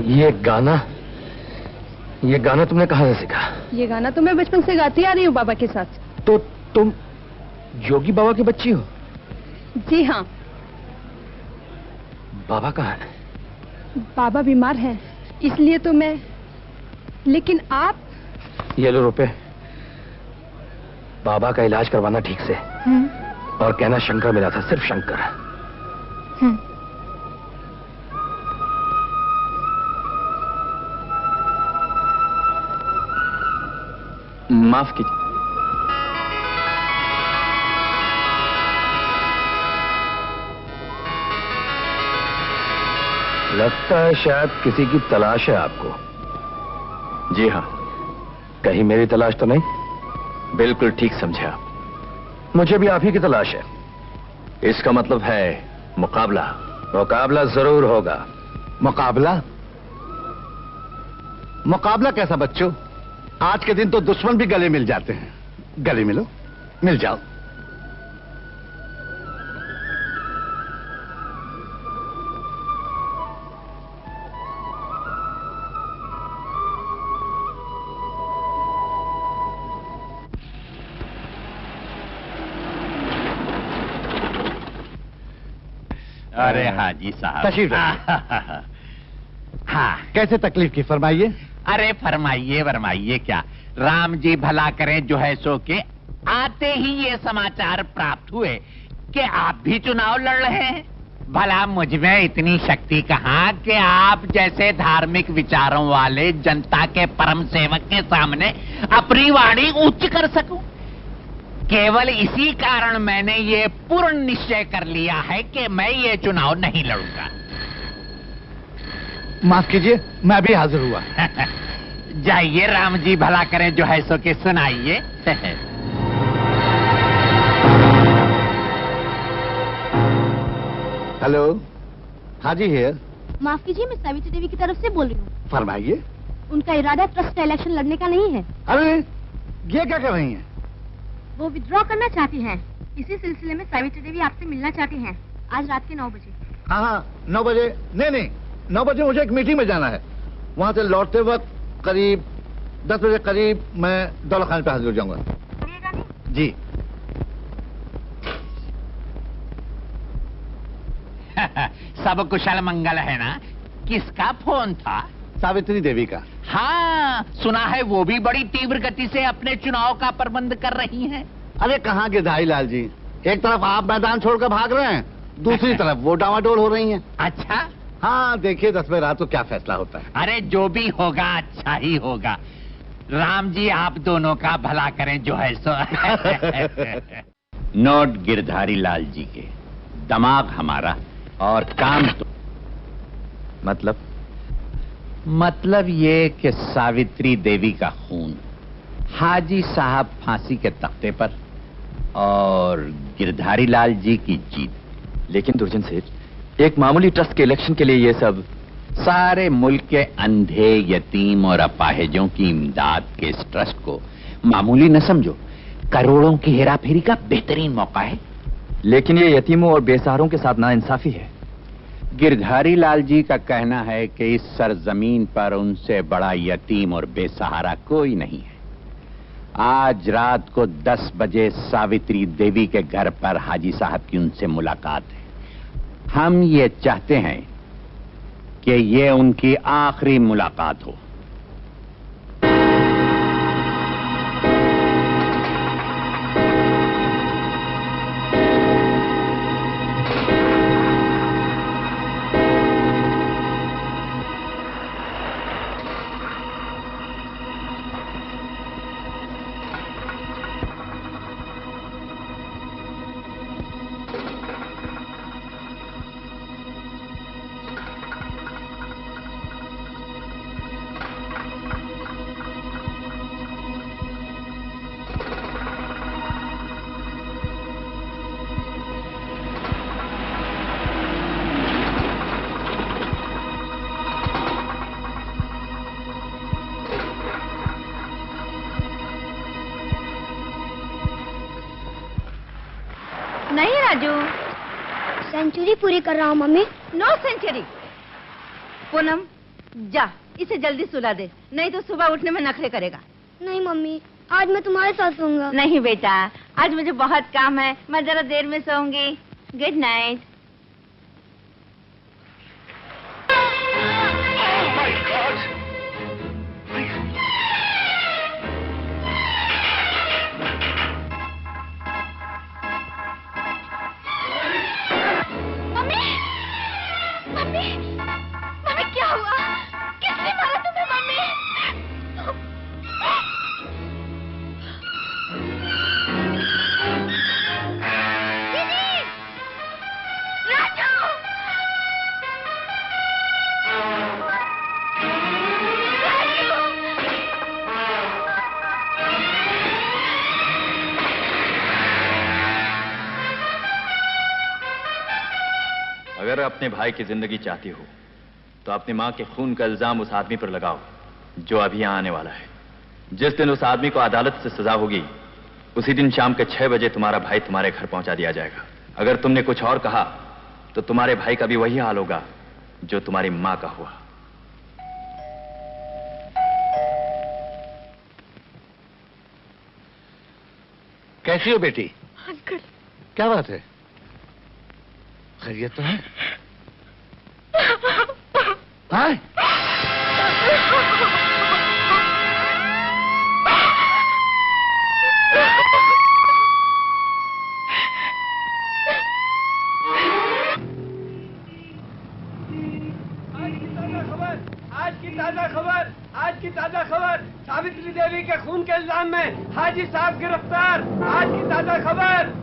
ये गाना तुमने कहाँ से सीखा? ये गाना तो मैं बचपन से गाती आ रही हूँ बाबा के साथ। तो तुम योगी बाबा की बच्ची हो? जी हाँ। बाबा कहाँ है? बाबा बीमार हैं, इसलिए तो मैं। लेकिन आप? ये लो रुपए, बाबा का इलाज करवाना ठीक से। और कहना शंकर मिला था, सिर्फ शंकर। माफ कीजिए। लगता है शायद किसी की तलाश है आपको। जी हाँ। कहीं मेरी तलाश तो नहीं? बिल्कुल ठीक समझे आप। मुझे भी आप ही की तलाश है। इसका मतलब है मुकाबला। मुकाबला जरूर होगा। मुकाबला? मुकाबला कैसा बच्चों? आज के दिन तो दुश्मन भी गले मिल जाते हैं। गले मिलो, मिल जाओ। अरे हाजी साहब, तशरीफ हाँ, कैसे तकलीफ की फरमाइए। अरे फरमाइए क्या। राम जी भला करें जो है सो के आते ही ये समाचार प्राप्त हुए कि आप भी चुनाव लड़ रहे हैं। भला मुझ में इतनी शक्ति कहाँ कि आप जैसे धार्मिक विचारों वाले जनता के परम सेवक के सामने अपनी वाणी उच्च कर सकूं। केवल इसी कारण मैंने ये पूर्ण निश्चय कर लिया है कि मैं ये चुनाव नहीं लड़ूंगा। माफ कीजिए, मैं भी हाजिर हुआ। जाइए, राम जी भला करें जो है सो के सुनाइए। Hello, Haji here. माफ कीजिए, मैं सावित्री देवी की तरफ से बोल रही हूँ। फरमाइए। उनका इरादा ट्रस्ट का इलेक्शन लड़ने का नहीं है। अरे ये क्या कर रही हैं? वो विड्रॉ करना चाहती हैं। इसी सिलसिले में सावित्री देवी आपसे मिलना चाहती हैं। आज रात के 9 बजे। हाँ 9 बजे। नहीं 9 बजे मुझे एक मीटिंग में जाना है। वहाँ से लौटते वक्त करीब 10 बजे करीब मैं दौलत खान पे हाजिर हो जाऊंगा। जी। सब कुशल मंगल है ना? किसका फोन था? सावित्री देवी का। हाँ, सुना है वो भी बड़ी तीव्र गति से अपने चुनाव का प्रबंध कर रही हैं। अरे कहाँ गिरधारी लाल जी, एक तरफ आप मैदान छोड़कर भाग रहे हैं, दूसरी तरफ वो डावाडोल हो रही हैं। अच्छा? हाँ, देखिए 10 बजे रात को क्या फैसला होता है। अरे जो भी होगा अच्छा ही होगा। राम जी आप दोनों का भला करें जो है सो। नोट गिरधारी लाल जी के, दिमाग हमारा और काम तो। मतलब ये कि सावित्री देवी का खून, हाजी साहब फांसी के तख्ते पर और गिरधारी लाल जी की जीत। लेकिन दुर्जन सेठ, एक मामूली ट्रस्ट के इलेक्शन के लिए ये सब। सारे मुल्क के अंधे, यतीम और अपाहिजों की इमदाद के इस ट्रस्ट को मामूली न समझो। करोड़ों की हेराफेरी का बेहतरीन मौका है। लेकिन ये यतीमों और बेसहारों के साथ नाइंसाफी है। गिरधारी लाल जी का कहना है कि इस सरजमीन पर उनसे बड़ा यतीम और बेसहारा कोई नहीं है। आज रात को 10 बजे सावित्री देवी के घर पर हाजी साहब की उनसे मुलाकात है। हम ये चाहते हैं कि ये उनकी आखिरी मुलाकात हो। नहीं राजू, सेंचुरी पूरी कर रहा हूँ मम्मी। No century. पूनम, जा इसे जल्दी सुला दे, नहीं तो सुबह उठने में नखरे करेगा। नहीं मम्मी, आज मैं तुम्हारे साथ सोऊंगा। नहीं बेटा, आज मुझे बहुत काम है, मैं जरा देर में सोऊंगी। Good night. Mummy, mummy, mummy क्या हुआ? किसने मारा तुम्हें मम्मी? अगर अपने भाई की जिंदगी चाहती हो तो अपनी मां के खून का इल्जाम उस आदमी पर लगाओ जो अभी यहां आने वाला है। जिस दिन उस आदमी को अदालत से सजा होगी उसी दिन शाम के 6 बजे तुम्हारा भाई तुम्हारे घर पहुंचा दिया जाएगा। अगर तुमने कुछ और कहा तो तुम्हारे भाई का भी वही हाल होगा जो तुम्हारी मां का हुआ। कैसी हो बेटी? अंकल। क्या बात है? खैरियत तो है? हाँ? आज की ताजा खबर, सावित्री देवी के खून के इल्जाम में हाजी साहब गिरफ्तार। आज की ताजा खबर।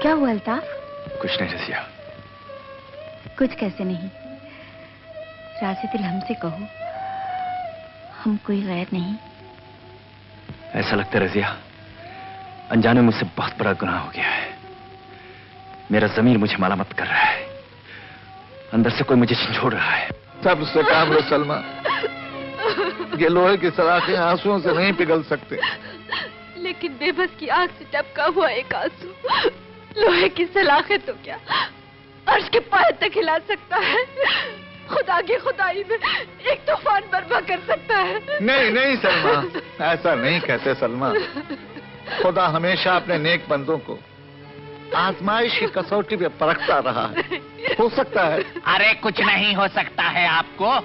क्या हुआ अल्ताफ? कुछ नहीं रसिया। कुछ कैसे नहीं, राशिद हमसे कहो, हम कोई गैर नहीं। ऐसा लगता है रजिया अनजाने मुझसे बहुत बड़ा गुनाह हो गया है। मेरा ज़मीर मुझे मलामत कर रहा है, अंदर से कोई मुझे झंझोड़ रहा है। सबसे काम लो सलमा, ये लोहे की सलाखें आंसुओं से नहीं पिघल सकते। लेकिन बेबस की आंख से टपका हुआ एक आंसू लोहे की सलाखें तो क्या अर्श के पाए तक हिला सकता है। खुदा की खुदाई में एक तूफान बर्पा कर सकता है। नहीं नहीं सलमा, ऐसा नहीं कहते सलमा। खुदा हमेशा अपने नेक बंदों को आजमाइश की कसौटी पे परखता रहा है। हो सकता है। अरे कुछ नहीं हो सकता है आपको।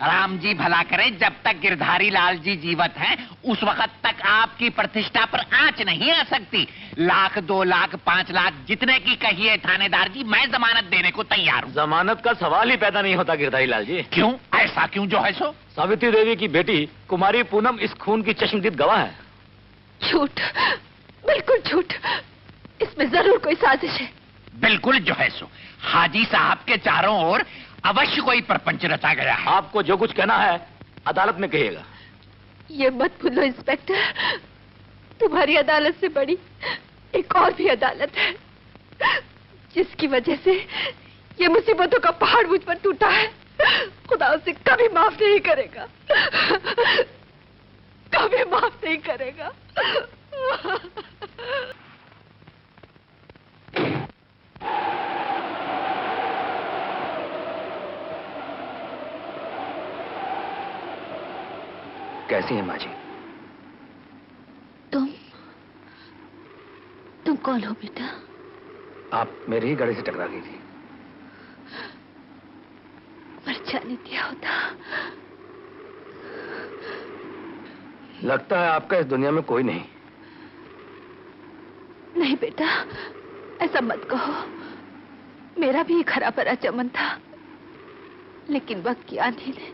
राम जी भला करें, जब तक गिरधारी लाल जी जीवित हैं उस वक्त तक आपकी प्रतिष्ठा पर आंच नहीं आ सकती। 1,00,000, 2,00,000, 5,00,000 जितने की कहिए थानेदार जी, मैं जमानत देने को तैयार हूँ। जमानत का सवाल ही पैदा नहीं होता गिरधारी लाल जी। क्यों? ऐसा क्यों जो है सो? सावित्री देवी की बेटी कुमारी पूनम इस खून की चश्मदीद गवाह है। झूठ, बिल्कुल झूठ। इसमें जरूर कोई साजिश है। बिल्कुल जो है सो। हाजी साहब के चारों ओर अवश्य कोई प्रपंच रचा गया है। आपको जो कुछ कहना है अदालत में कहिएगा। ये मत भूलो इंस्पेक्टर, तुम्हारी अदालत से बड़ी एक और भी अदालत है जिसकी वजह से ये मुसीबतों का पहाड़ मुझ पर टूटा है। खुदा उसे कभी माफ नहीं करेगा, कभी माफ नहीं करेगा। कैसी है माँ जी? तुम कौन हो बेटा? आप मेरी ही गाड़ी से टकरा गई थी। मर जाने दिया होता। लगता है आपका इस दुनिया में कोई नहीं। नहीं बेटा, ऐसा मत कहो। मेरा भी एक हरा भरा चमन था, लेकिन वक्त की आंधी ने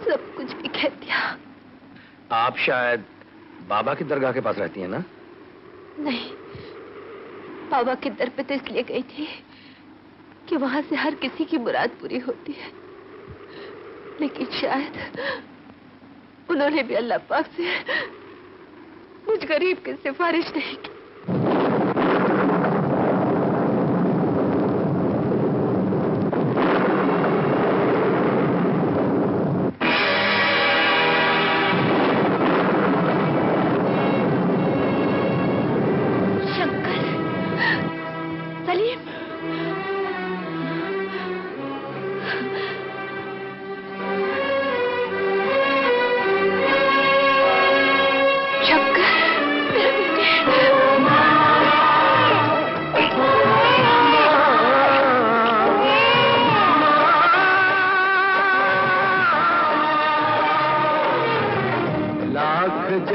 सब कुछ बिखेर दिया। आप शायद बाबा की दरगाह के पास रहती हैं ना? नहीं, बाबा के दर पे तो इसलिए गई थी कि वहां से हर किसी की मुराद पूरी होती है, लेकिन शायद उन्होंने भी अल्लाह पाक से मुझ गरीब की सिफारिश नहीं की।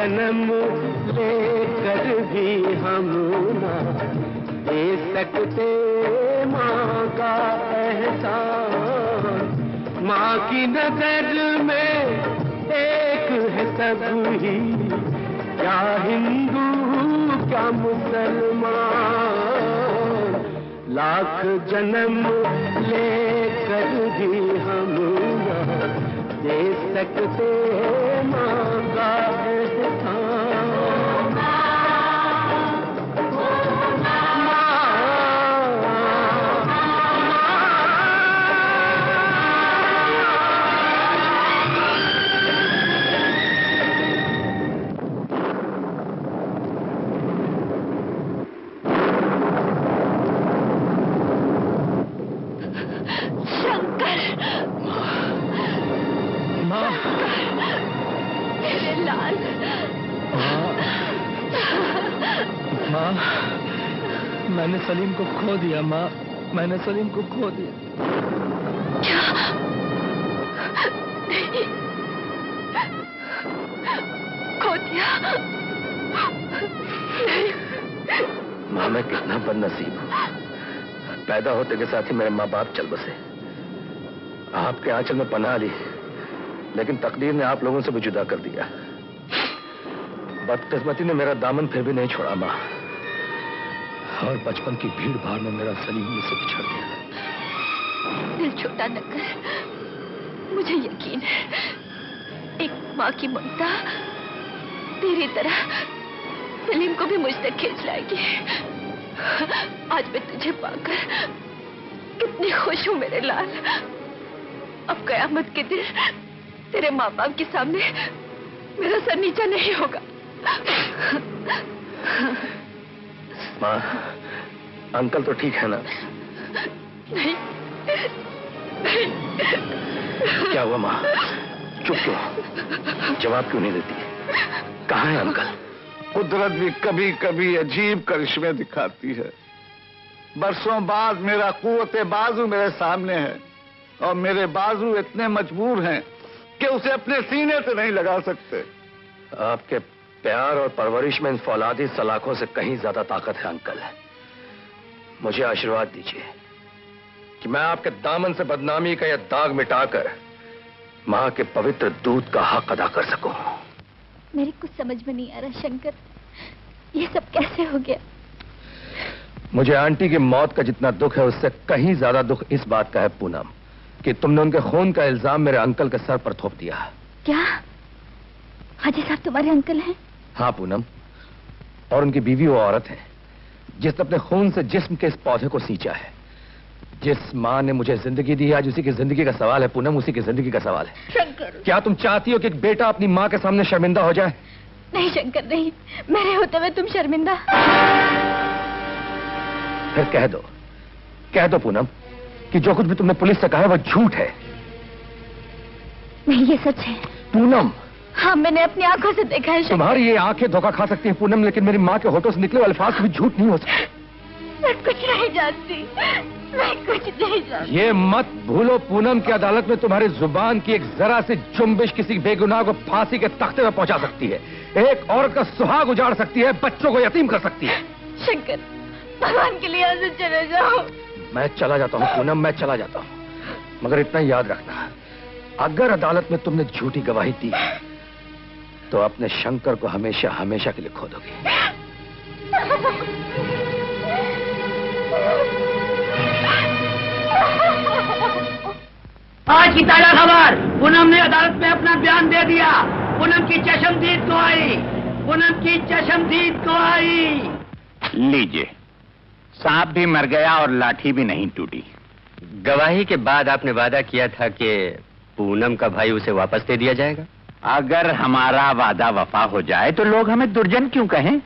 जन्म लेकर भी हम ना दे सकते माँ का एहसान। माँ की नजर में एक है सब ही, क्या हिंदू क्या मुसलमान। लाख जन्म लेकर भी हम ना दे सकते माँ का एहसान। माँ, मैंने सलीम को खो दिया माँ, मैंने सलीम को खो दिया। नहीं, खो दिया? माँ, मैं कितना बदनसीब हूँ। पैदा होते के साथ ही मेरे माँ बाप चल बसे। आपके आंचल में पनाह ली, लेकिन तकदीर ने आप लोगों से भी जुदा कर दिया। बदकिस्मती ने मेरा दामन फिर भी नहीं छोड़ा माँ, और बचपन की भीड़ भाड़ में मेरा सलीम मुझसे बिछड़ गया। दिल छोटा न कर, मुझे यकीन है एक माँ की ममता तेरी तरह सलीम को भी मुझ तक खींच लाएगी। आज मैं तुझे पाकर कितनी खुश हूँ मेरे लाल। अब कयामत के दिन तेरे माँ बाप के सामने मेरा सर नीचा नहीं होगा। माँ, अंकल तो ठीक है ना? नहीं, नहीं। क्या हुआ माँ? चुप क्यों? जवाब क्यों नहीं देती? कहाँ है अंकल? कुदरत भी कभी कभी अजीब करिश्मे दिखाती है। बरसों बाद मेरा कुव्वते बाजू मेरे सामने है, और मेरे बाजू इतने मजबूर हैं कि उसे अपने सीने से नहीं लगा सकते। आपके प्यार और परवरिश में इन फौलादी सलाखों से कहीं ज्यादा ताकत है अंकल। मुझे आशीर्वाद दीजिए कि मैं आपके दामन से बदनामी का यह दाग मिटाकर मां के पवित्र दूध का हक अदा कर सकूं। मेरे कुछ समझ में नहीं आ रहा शंकर, ये सब कैसे हो गया? मुझे आंटी की मौत का जितना दुख है उससे कहीं ज्यादा दुख इस बात का है पूनम, कि तुमने उनके खून का इल्जाम मेरे अंकल के सर पर थोप दिया। क्या हाजी साहब तुम्हारे अंकल हैं? हाँ पूनम, और उनकी बीवी वो औरत है जिसने अपने खून से जिस्म के इस पौधे को सींचा है। जिस माँ ने मुझे जिंदगी दी है, आज उसी की जिंदगी का सवाल है पूनम, उसी की जिंदगी का सवाल है। शंकर, क्या तुम चाहती हो कि एक बेटा अपनी माँ के सामने शर्मिंदा हो जाए? नहीं शंकर नहीं, मेरे होते हुए तुम शर्मिंदा। फिर कह दो पूनम कि जो कुछ भी तुमने पुलिस से कहा है वो झूठ है। नहीं, ये सच है पूनम। हाँ, मैंने अपनी आंखों से देखा है। तुम्हारी ये आंखें धोखा खा सकती है पूनम, लेकिन मेरी माँ के होठों से निकले अल्फाज भी झूठ नहीं हो सकते। मैं कुछ नहीं जानती, मैं कुछ नहीं जानती। ये मत भूलो पूनम की अदालत में तुम्हारी जुबान की एक जरा सी जुम्बिश किसी बेगुनाह को फांसी के तख्ते में पहुंचा सकती है, एक औरत का सुहाग उजाड़ सकती है, बच्चों को यतीम कर सकती है। शंकर, भगवान के लिए यहाँ से चले जाओ। मैं चला जाता हूँ पूनम, मैं चला जाता हूँ, मगर इतना याद रखना, अगर अदालत में तुमने झूठी गवाही दी तो अपने शंकर को हमेशा हमेशा के लिए खो दोगे। आज की ताजा खबर, पूनम ने अदालत में अपना बयान दे दिया। पूनम की चशमदीद को आई, पूनम की चशमदीद को आई। लीजिए, सांप भी मर गया और लाठी भी नहीं टूटी। गवाही के बाद आपने वादा किया था कि पूनम का भाई उसे वापस दे दिया जाएगा। अगर हमारा वादा वफा हो जाए तो लोग हमें दुर्जन क्यों कहें?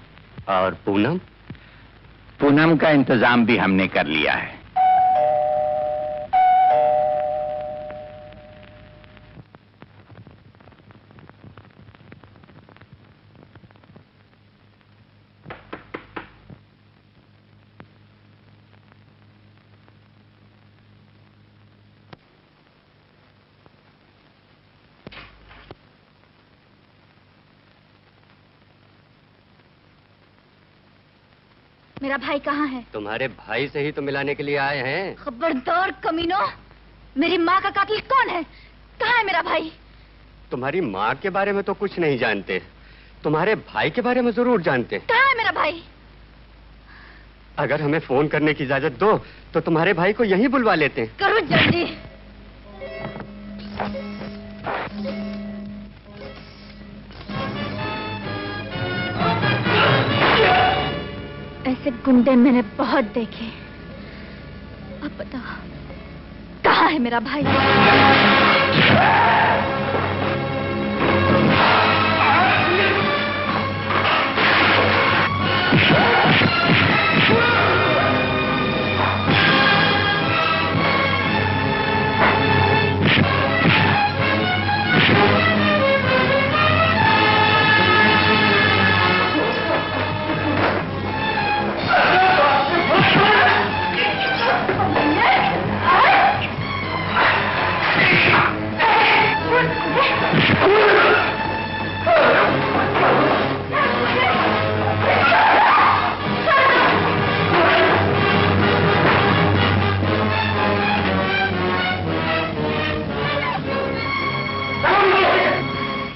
और पूनम? पूनम का इंतजाम भी हमने कर लिया है। मेरा भाई कहाँ है? तुम्हारे भाई से ही तो मिलाने के लिए आए हैं। खबरदार कमीनो, मेरी माँ का कातिल कौन है? कहाँ है मेरा भाई? तुम्हारी माँ के बारे में तो कुछ नहीं जानते, तुम्हारे भाई के बारे में जरूर जानते। कहाँ है मेरा भाई? अगर हमें फोन करने की इजाजत दो तो तुम्हारे भाई को यहीं बुलवा लेते हैं। करो जल्दी। ऐसे गुंडे मैंने बहुत देखे। अब बताओ कहाँ है मेरा भाई?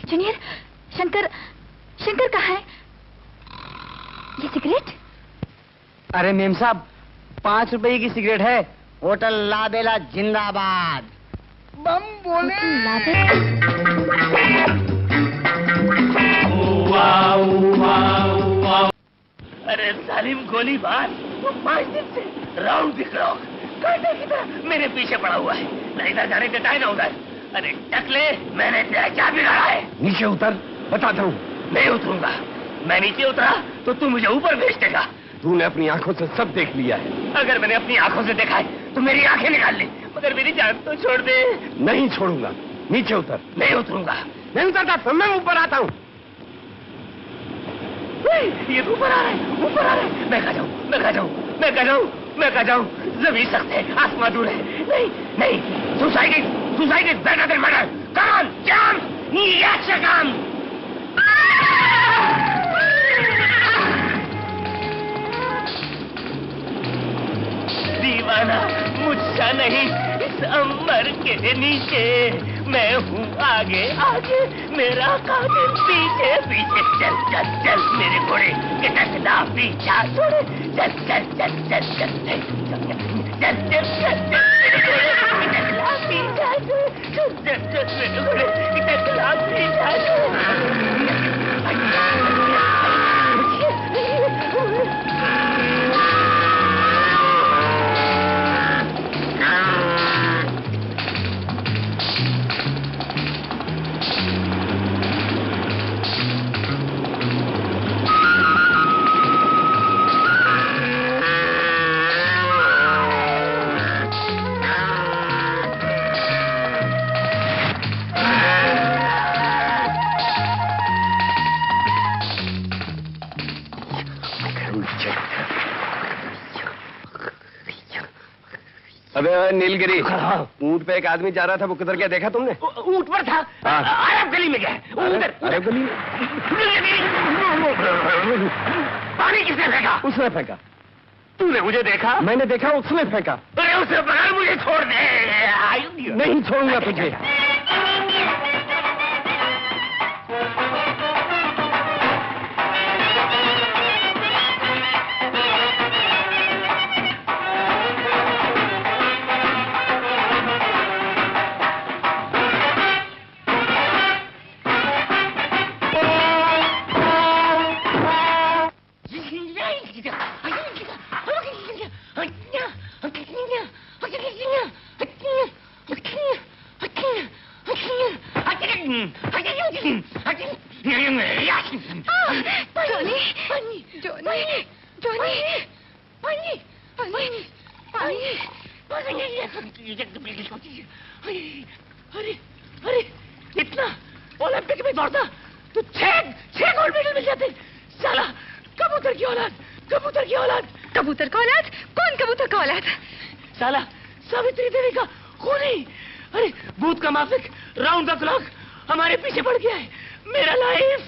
जूनियर, शंकर कहाँ है? ये सिगरेट? अरे मेम साहब, 5 रुपए की सिगरेट है। होटल लाबेला जिंदाबाद। बम बोले। अरे सालिम गोली मार, 5 दिन से राउंड दिख रहा कांटे की तरह मेरे पीछे पड़ा हुआ है। न इधर जाने देता है ना उधर। अरे टकले, मैंने तेरा क्या बिगाड़ा है? नीचे उतर, बताता हूँ। नहीं उतरूंगा। मैं नीचे उतरा तो तू मुझे ऊपर भेज देगा। तूने अपनी आंखों से सब देख लिया है। अगर मैंने अपनी आंखों से देखा है तो मेरी आंखें निकाल ले, मगर मेरी जान तो छोड़ दे। नहीं छोड़ूंगा, नीचे उतर। नहीं उतरूंगा। नहीं उतरता तो मैं ऊपर आता हूँ। ये तो ऊपर आ रहा है, ऊपर आ रहा है। मैं कहा जाऊँ, मैं कहा जाऊँ, मैं कहा जाऊँ, मैं कहा जाऊँ। जमीन सख्त है, आसमान दूर है। नहीं नहीं, suicide is better than murder. Come on, jump, yes come. दीवाना मुझसा नहीं, इस अंबर के नीचे मैं हूँ आगे आगे, मेरा कातिल पीछे पीछे। चल चल चल मेरे घोड़े के टकला पीछा छोड़े। चल चल चल चल चल चल चल चल चल मेरे घोड़े के टकला पीछा छोड़े। चल चल चल मेरे घोड़े के टकला पीछा छोड़े। अबे नीलगिरी, ऊंट पे एक आदमी जा रहा था, वो किधर गया देखा तुमने? ऊंट पर था। अरब गली में गया। उधर अरब गली? पानी किसने फेंका? उसने फेंका। तूने मुझे देखा? मैंने देखा, उसने फेंका। अरे उसे बगैर मुझे छोड़ दे। नहीं छोड़ूंगा तुझे। अरे अरे इतना ओलंपिक में दौड़ता तो 6 गोल्ड मेडल मिल जाते। साला कबूतर की औलाद, कबूतर की औलाद। कबूतर का औलाद? कौन कबूतर का औलाद? साला सावित्री देवी का खूनी। अरे भूत का माफिक राउंड द क्लॉक हमारे पीछे पड़ गया है। मेरा life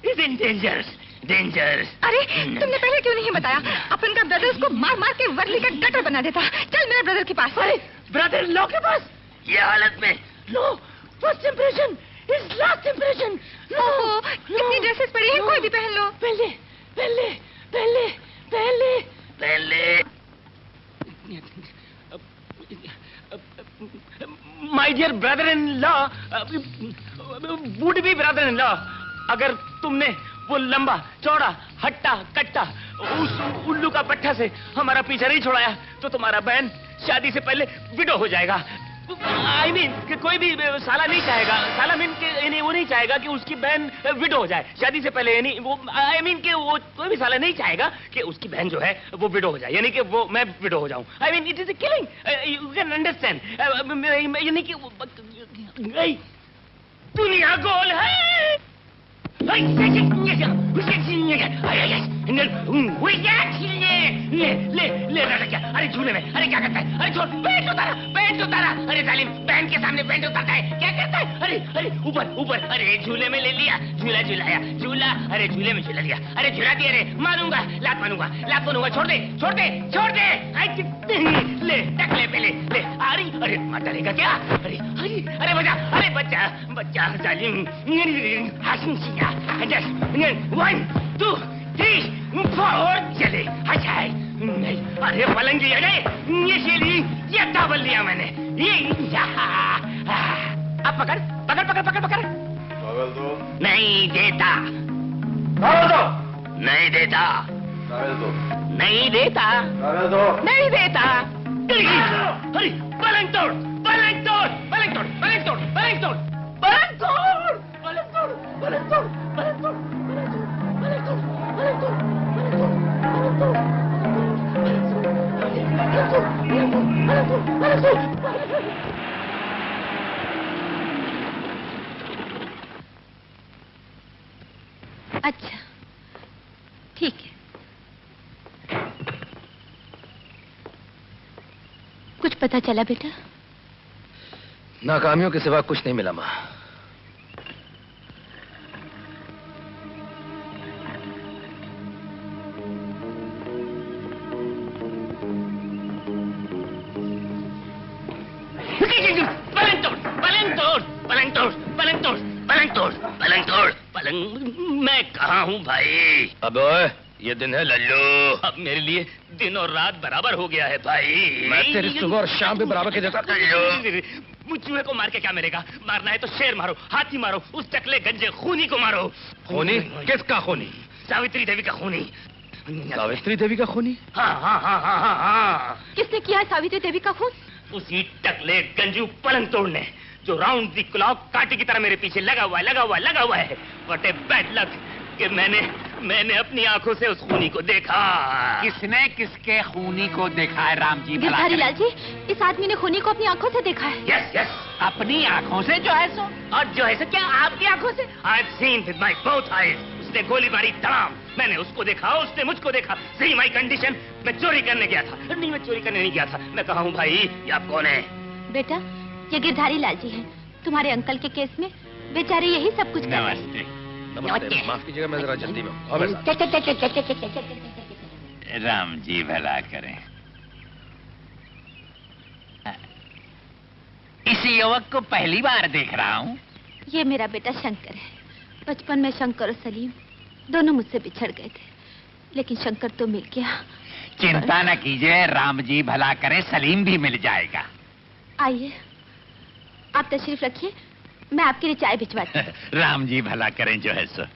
is in danger, danger. अरे तुमने पहले क्यों नहीं बताया? अपन का ब्रदर उसको मार मार के वर्ली का गटर बना देता। चल मेरे ब्रदर के पास। अरे ब्रदर लॉ के पास? ये हालत में लो, first impression is last impression. ओहो, कितनी ड्रेसेस पड़ी हैं, कोई भी पहन लो। पहले पहले पहले पहले पहले my dear brother in law, would be brother in law, अगर तुमने वो लंबा चौड़ा हट्टा कट्टा उस उल्लू का पट्टा से हमारा पीछा नहीं छुड़ाया तो तुम्हारा बहन शादी से पहले विडो हो जाएगा। I mean, कि कोई भी साला नहीं चाहेगा, साला मीन कि वो नहीं चाहेगा कि उसकी बहन विडो हो जाए शादी से पहले। यानी वो I mean कि वो कोई भी साला नहीं चाहेगा कि उसकी बहन जो है वो विडो हो जाए, यानी कि वो मैं विडो हो जाऊं। I mean, it is a killing. You can understand. यानी कि दुनिया गोल है। ले अरे झूले में, अरे क्या करता है? अरे छोड़, पेंट उतारा। अरे जालिम, बहन के सामने पेंट उतारता है, क्या करता है? अरे अरे ऊपर, अरे झूले में ले लिया, झूला, अरे झूले में झूला लिया, अरे झूला दिया रे, मारूंगा, लात मारूंगा, छोड़ दे। ले टक ले पहले ले। अरे मार डालेगा क्या? अरे बच्चा जालिम, हासिम सिया, 1 2 3 4 चले। अच्छा है नहीं, अरे पलंगी, अरे ये शेली, ये डबल लिया मैंने, ये अब पकड़। नहीं देता। अरे पलंग तोड़। अच्छा ठीक है। कुछ पता चला बेटा? नाकामियों के सिवा कुछ नहीं मिला माँ। पलंग मैं कहाँ हूँ भाई? अब ओए, ये दिन है लल्लू। अब मेरे लिए दिन और रात बराबर हो गया है भाई। मैं तेरी सुबह और शाम भी बराबर के देता। चूहे को मार के क्या मिलेगा? मारना है तो शेर मारो, हाथी मारो, उस टकले गंजे खूनी को मारो। खूनी? किसका खूनी? सावित्री देवी का खूनी। सावित्री देवी का खूनी? हाँ। किसने किया सावित्री देवी का खून? उसी टकले गंजू पलंग तोड़ने, जो राउंड दी क्लॉक कांटे की तरह मेरे पीछे लगा हुआ है। व्हाट ए बैड लक कि मैंने अपनी आंखों से उस खूनी को देखा। किसने किसके खूनी को देखा है राम जी? गिरधारी लाल जी, इस आदमी ने खूनी को अपनी आंखों से देखा है। यस, अपनी आंखों से जो है सो। और जो है सो क्या आपकी आंखों से? I've seen with my both eyes. उसने गोली मारी तमाम, मैंने उसको देखा, उसने मुझको देखा। सही माई कंडीशन, मैं चोरी करने गया था। नहीं, मैं चोरी करने नहीं गया था। मैं कहा हूँ भाई, ये आप कौन है? बेटा, ये गिरधारी लाल जी हैं। तुम्हारे अंकल के केस में बेचारे यही सब कुछ कर रहे हैं। नमस्ते, माफ कीजिएगा, मैं जरा जल्दी में हूँ। राम जी भला करें। इस युवक को पहली बार देख रहा हूँ। ये मेरा बेटा शंकर है। बचपन में शंकर और सलीम दोनों मुझसे बिछड़ गए थे, लेकिन शंकर तो मिल गया। चिंता न कीजिए, राम जी भला करें, सलीम भी मिल जाएगा। आइए, आप तशरीफ रखिए, मैं आपके लिए चाय भिजवाती हूँ। राम जी भला करें जो है सो।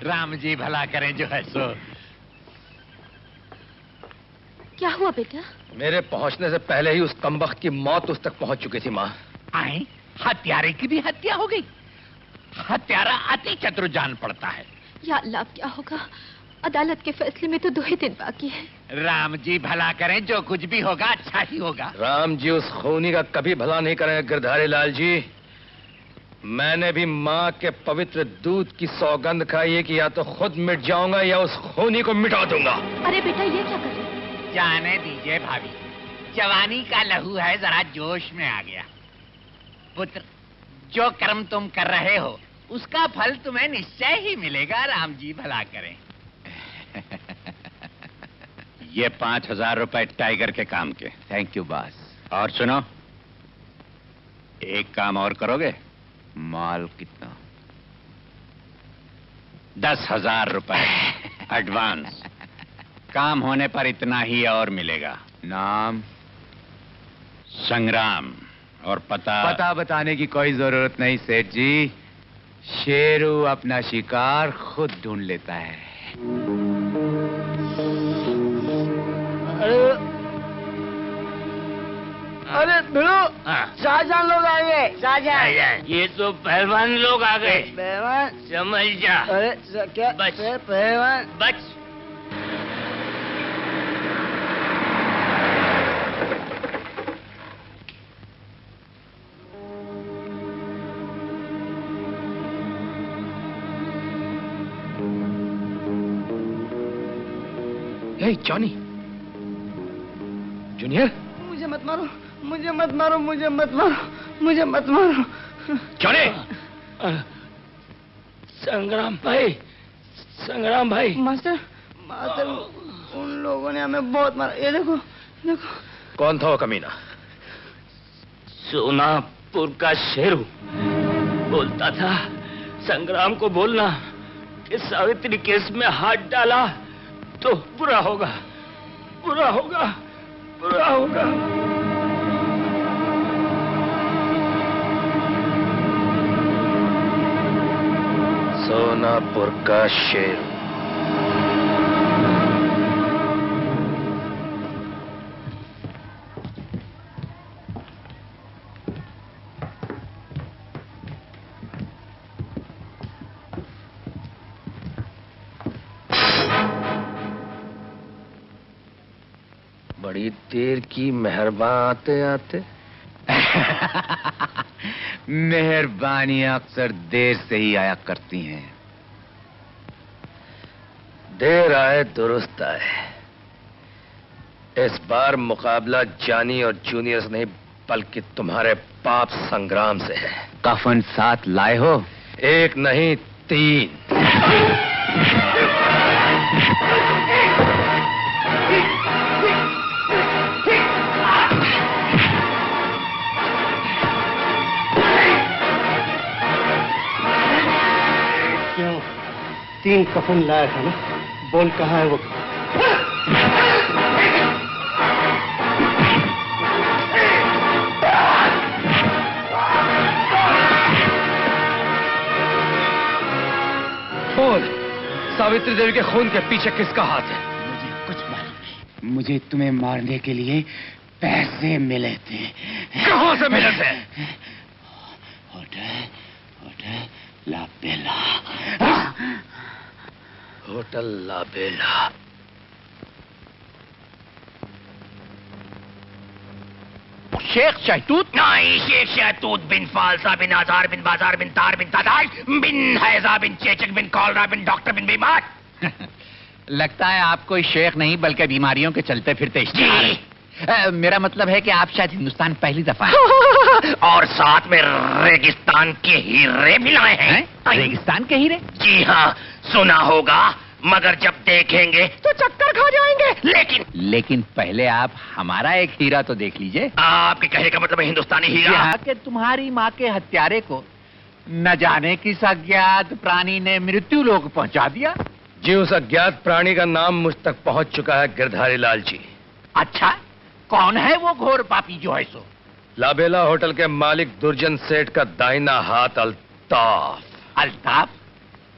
राम जी भला करें जो है सो। क्या हुआ बेटा? मेरे पहुंचने से पहले ही उस कमबख्त की मौत उस तक पहुंच चुकी थी माँ। आए, हत्यारे की भी हत्या हो गई। हत्यारा अति चतुर जान पड़ता है। या अल्लाह, क्या होगा? अदालत के फैसले में तो 2 ही दिन बाकी है। राम जी भला करें, जो कुछ भी होगा अच्छा ही होगा। राम जी उस खूनी का कभी भला नहीं करेंगे गिरधारी लाल जी। मैंने भी माँ के पवित्र दूध की सौगंध खाई है कि या तो खुद मिट जाऊंगा या उस खूनी को मिटा दूंगा। अरे बेटा, ये क्या कर रहे? जाने दीजिए भाभी, जवानी का लहू है, जरा जोश में आ गया। पुत्र, जो कर्म तुम कर रहे हो उसका फल तुम्हें निश्चय ही मिलेगा। राम जी भला करें। ये 5000 रुपए टाइगर के काम के। Thank you boss. और सुनो, एक काम और करोगे? माल कितना? 10,000 रुपए एडवांस। काम होने पर इतना ही और मिलेगा। नाम? संग्राम। और पता बताने की कोई जरूरत नहीं सेठ जी। शेरू अपना शिकार खुद ढूंढ लेता है। अरे भिड़ो, शाहजहां लोग आ गए। शाहजहां, ये तो पहलवान लोग आ गए। पहलवान समझ जा। अरे क्या बच पहलवान? बच। हे जॉनी, जूनियर, मुझे मत मारो, मुझे मत मारो, मुझे मत मारो, मुझे मत मारो। जॉनी! संग्राम भाई, संग्राम भाई। मास्टर, मास्टर, उन लोगों ने हमें बहुत मारा। ये देखो, देखो। कौन था वो कमीना? सोनापुर का शेरू बोलता था संग्राम को बोलना कि सावित्री केस में हाथ डाला तो बुरा होगा, बुरा होगा, बुरा होगा। सोनापुर का शेर। बड़ी देर की मेहरबान आते आते। मेहरबानियां अक्सर देर से ही आया करती हैं। देर आए दुरुस्त आए। इस बार मुकाबला जानी और जूनियर से नहीं बल्कि तुम्हारे पाप संग्राम से है। कफन साथ लाए हो? 1 नहीं 3। क्यों? 3 कफन लाया था ना? बोल कहाँ है वो? बोल, सावित्री देवी के खून के पीछे किसका हाथ है? मुझे कुछ मालूम नहीं। मुझे तुम्हें मारने के लिए पैसे मिले थे। कहाँ से मिले थे? होटल लाबेला। होटल लाबेला। शेख शहतूत? नहीं, शेख शहतूत बिन फालसा बिन आजार बिन बाजार बिन तार बिन तादाश बिन हैजा बिन चेचक बिन कॉलरा बिन डॉक्टर बिन बीमार। लगता है आप कोई शेख नहीं बल्कि बीमारियों के चलते फिरते इश्तिहार। मेरा मतलब है कि आप शायद हिंदुस्तान पहली दफा हैं। और साथ में रेगिस्तान के हीरे भी लाए हैं। रेगिस्तान के हीरे? जी हाँ, सुना होगा, मगर जब देखेंगे तो चक्कर खा जाएंगे। लेकिन पहले आप हमारा एक हीरा तो देख लीजिए। आपके कहने का मतलब है हिंदुस्तानी हीरा? कि तुम्हारी माँ के हत्यारे को न जाने किस अज्ञात प्राणी ने मृत्यु लोक पहुंचा दिया। जी, उस अज्ञात प्राणी का नाम मुझ तक पहुंच चुका है गिरधारी लाल जी। अच्छा, कौन है वो घोर पापी जो है सो? लाबेला होटल के मालिक दुर्जन सेठ का दाहिना हाथ अल्ताफ। अल्ताफ?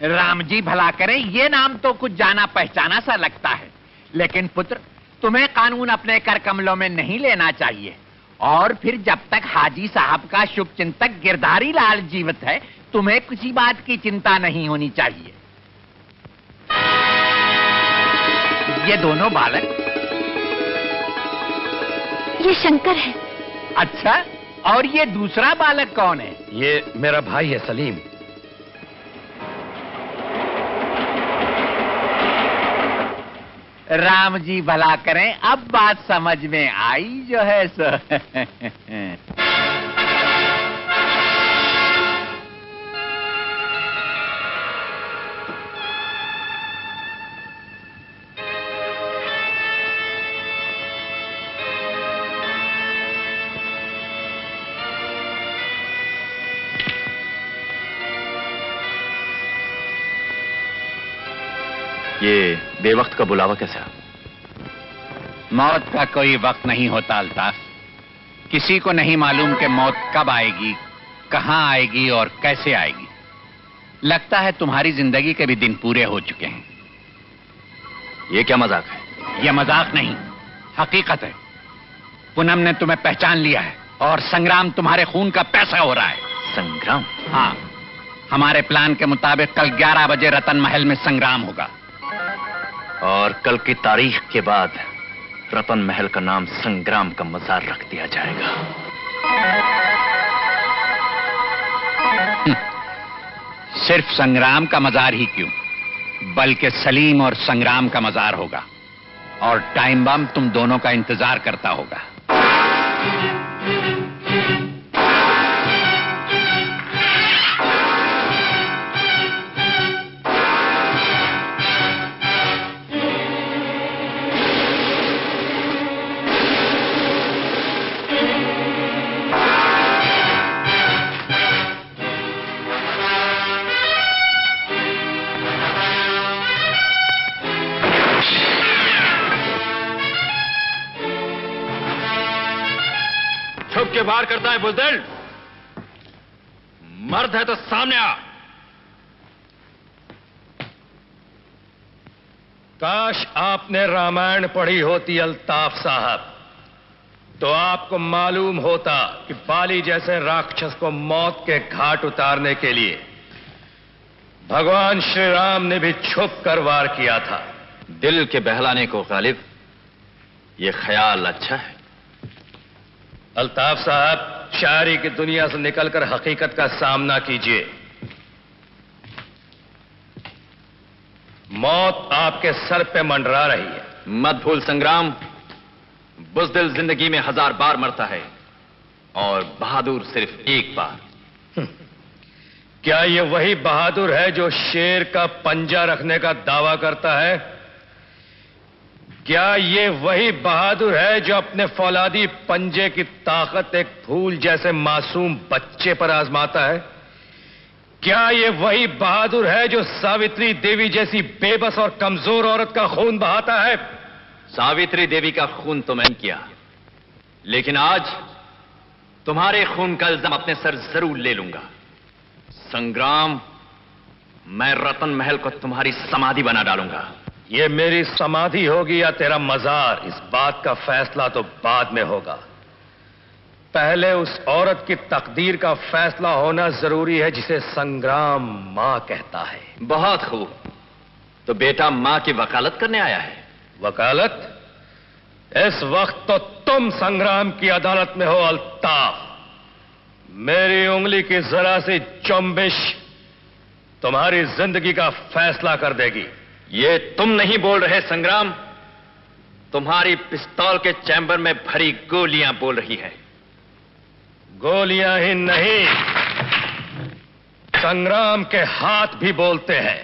राम जी भला करें, ये नाम तो कुछ जाना पहचाना सा लगता है। लेकिन पुत्र, तुम्हें कानून अपने कर कमलों में नहीं लेना चाहिए। और फिर जब तक हाजी साहब का शुभचिंतक गिरधारी लाल जीवित है, तुम्हें किसी बात की चिंता नहीं होनी चाहिए। ये दोनों बालक, ये शंकर है। अच्छा, और ये दूसरा बालक कौन है? ये मेरा भाई है सलीम। राम जी भला करें, अब बात समझ में आई जो है सो। ये बेवक्त का बुलावा कैसा? मौत का कोई वक्त नहीं होता अल्ताफ। किसी को नहीं मालूम कि मौत कब आएगी, कहां आएगी और कैसे आएगी। लगता है तुम्हारी जिंदगी के भी दिन पूरे हो चुके हैं। ये क्या मजाक है? ये मजाक नहीं, हकीकत है। पूनम ने तुम्हें पहचान लिया है और संग्राम तुम्हारे खून का पैसा हो रहा है। संग्राम? हाँ, हमारे प्लान के मुताबिक कल 11 बजे रतन महल में संग्राम होगा। और कल की तारीख के बाद रतन महल का नाम संग्राम का मजार रख दिया जाएगा। सिर्फ संग्राम का मजार ही क्यों, बल्कि सलीम और संग्राम का मजार होगा। और टाइम बम तुम दोनों का इंतजार करता होगा। के बाहर करता है बुजदिल। मर्द है तो सामने आ। काश आपने रामायण पढ़ी होती अल्ताफ साहब, तो आपको मालूम होता कि बाली जैसे राक्षस को मौत के घाट उतारने के लिए भगवान श्री राम ने भी छुप कर वार किया था। दिल के बहलाने को गालिब, ये ख्याल अच्छा है। अल्ताफ साहब, शायरी की दुनिया से निकलकर हकीकत का सामना कीजिए। मौत आपके सर पे मंडरा रही है। मत भूल संग्राम, बुजदिल जिंदगी में 1000 बार मरता है और बहादुर सिर्फ एक बार। क्या ये वही बहादुर है जो शेर का पंजा रखने का दावा करता है? क्या ये वही बहादुर है जो अपने फौलादी पंजे की ताकत एक फूल जैसे मासूम बच्चे पर आजमाता है? क्या ये वही बहादुर है जो सावित्री देवी जैसी बेबस और कमजोर औरत का खून बहाता है? सावित्री देवी का खून तो मैंने किया, लेकिन आज तुम्हारे खून का इल्जाम अपने सर जरूर ले लूंगा। संग्राम, मैं रतन महल को तुम्हारी समाधि बना डालूंगा। ये मेरी समाधि होगी या तेरा मजार, इस बात का फैसला तो बाद में होगा। पहले उस औरत की तकदीर का फैसला होना जरूरी है जिसे संग्राम मां कहता है। बहुत खूब, तो बेटा मां की वकालत करने आया है। वकालत? इस वक्त तो तुम संग्राम की अदालत में हो अल्ताफ। मेरी उंगली की जरा सी चुंबिश तुम्हारी जिंदगी का फैसला कर देगी। ये तुम नहीं बोल रहे संग्राम, तुम्हारी पिस्तौल के चैम्बर में भरी गोलियां बोल रही है। गोलियां ही नहीं, संग्राम के हाथ भी बोलते हैं।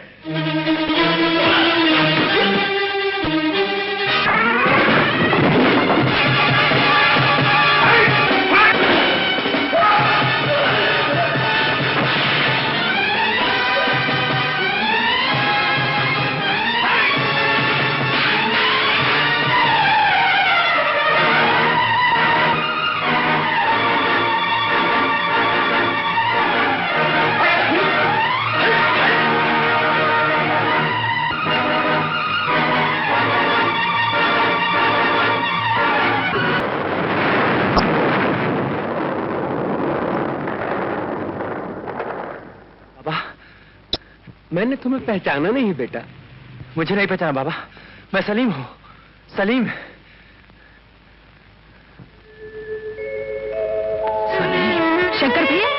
मैंने तुम्हें पहचाना नहीं बेटा। मुझे नहीं पहचाना बाबा, मैं सलीम हूँ, सलीम। शंकर भैया,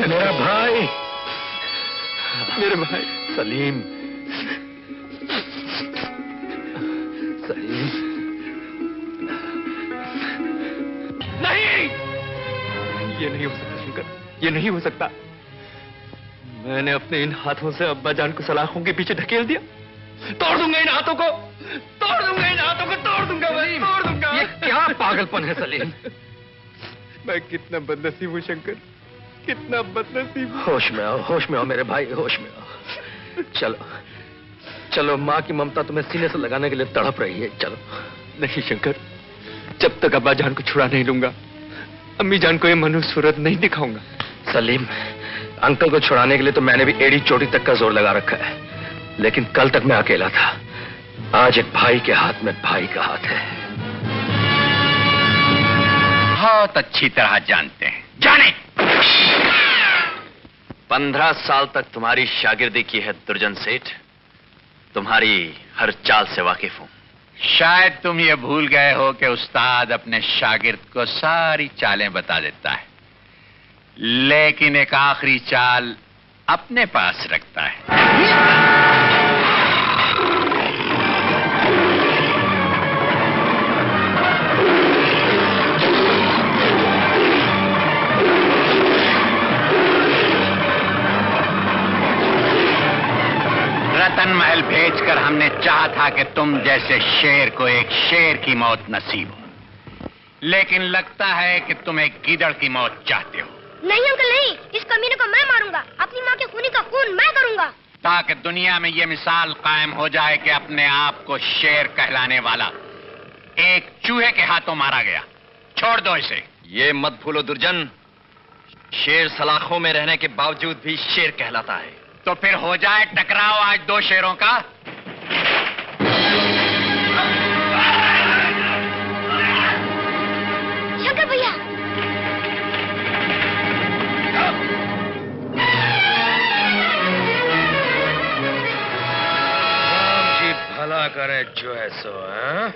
मेरा भाई, मेरे भाई सलीम, सलीम। नहीं, ये नहीं हो सकता शंकर, ये नहीं हो सकता। मैंने अपने इन हाथों से अब्बा जान को सलाखों के पीछे ढकेल दिया। तोड़ दूंगा इन हाथों को, तोड़ दूंगा इन हाथों को, तोड़ दूंगा भाई, तोड़ दूंगा। ये क्या पागलपन है सलीम? मैं कितना बदनसीब हूँ शंकर, कितना बदनसीब। होश में आओ, होश में आओ मेरे भाई, होश में आओ। चलो चलो, माँ की ममता तुम्हें सीने से लगाने के लिए तड़प रही है, चलो। नहीं शंकर, जब तक अब्बा जान को छुड़ा नहीं लूंगा, अम्मी जान को ये मनुष्य सूरत नहीं दिखाऊंगा। सलीम, अंकल को छुड़ाने के लिए तो मैंने भी एड़ी चोटी तक का जोर लगा रखा है, लेकिन कल तक मैं अकेला था। आज एक भाई के हाथ में भाई का हाथ है। बहुत अच्छी तरह जानते हैं, जाने। 15 साल तक तुम्हारी शागिर्दी की है दुर्जन सेठ, तुम्हारी हर चाल से वाकिफ हूं। शायद तुम ये भूल गए हो कि उस्ताद अपने शागिर्द को सारी चालें बता देता है, लेकिन एक आखिरी चाल अपने पास रखता है। रतन महल भेजकर हमने चाहा था कि तुम जैसे शेर को एक शेर की मौत नसीब हो, लेकिन लगता है कि तुम एक गीदड़ की मौत चाहते हो। नहीं अंकल नहीं, इस कमीने को मैं मारूंगा, अपनी माँ के खूनी का खून मैं करूंगा, ताकि दुनिया में ये मिसाल कायम हो जाए कि अपने आप को शेर कहलाने वाला एक चूहे के हाथों मारा गया। छोड़ दो इसे। ये मत भूलो दुर्जन, शेर सलाखों में रहने के बावजूद भी शेर कहलाता है। तो फिर हो जाए टकराव आज दो शेरों का। शंकर भैया, राम जी भला करे जो है सो है।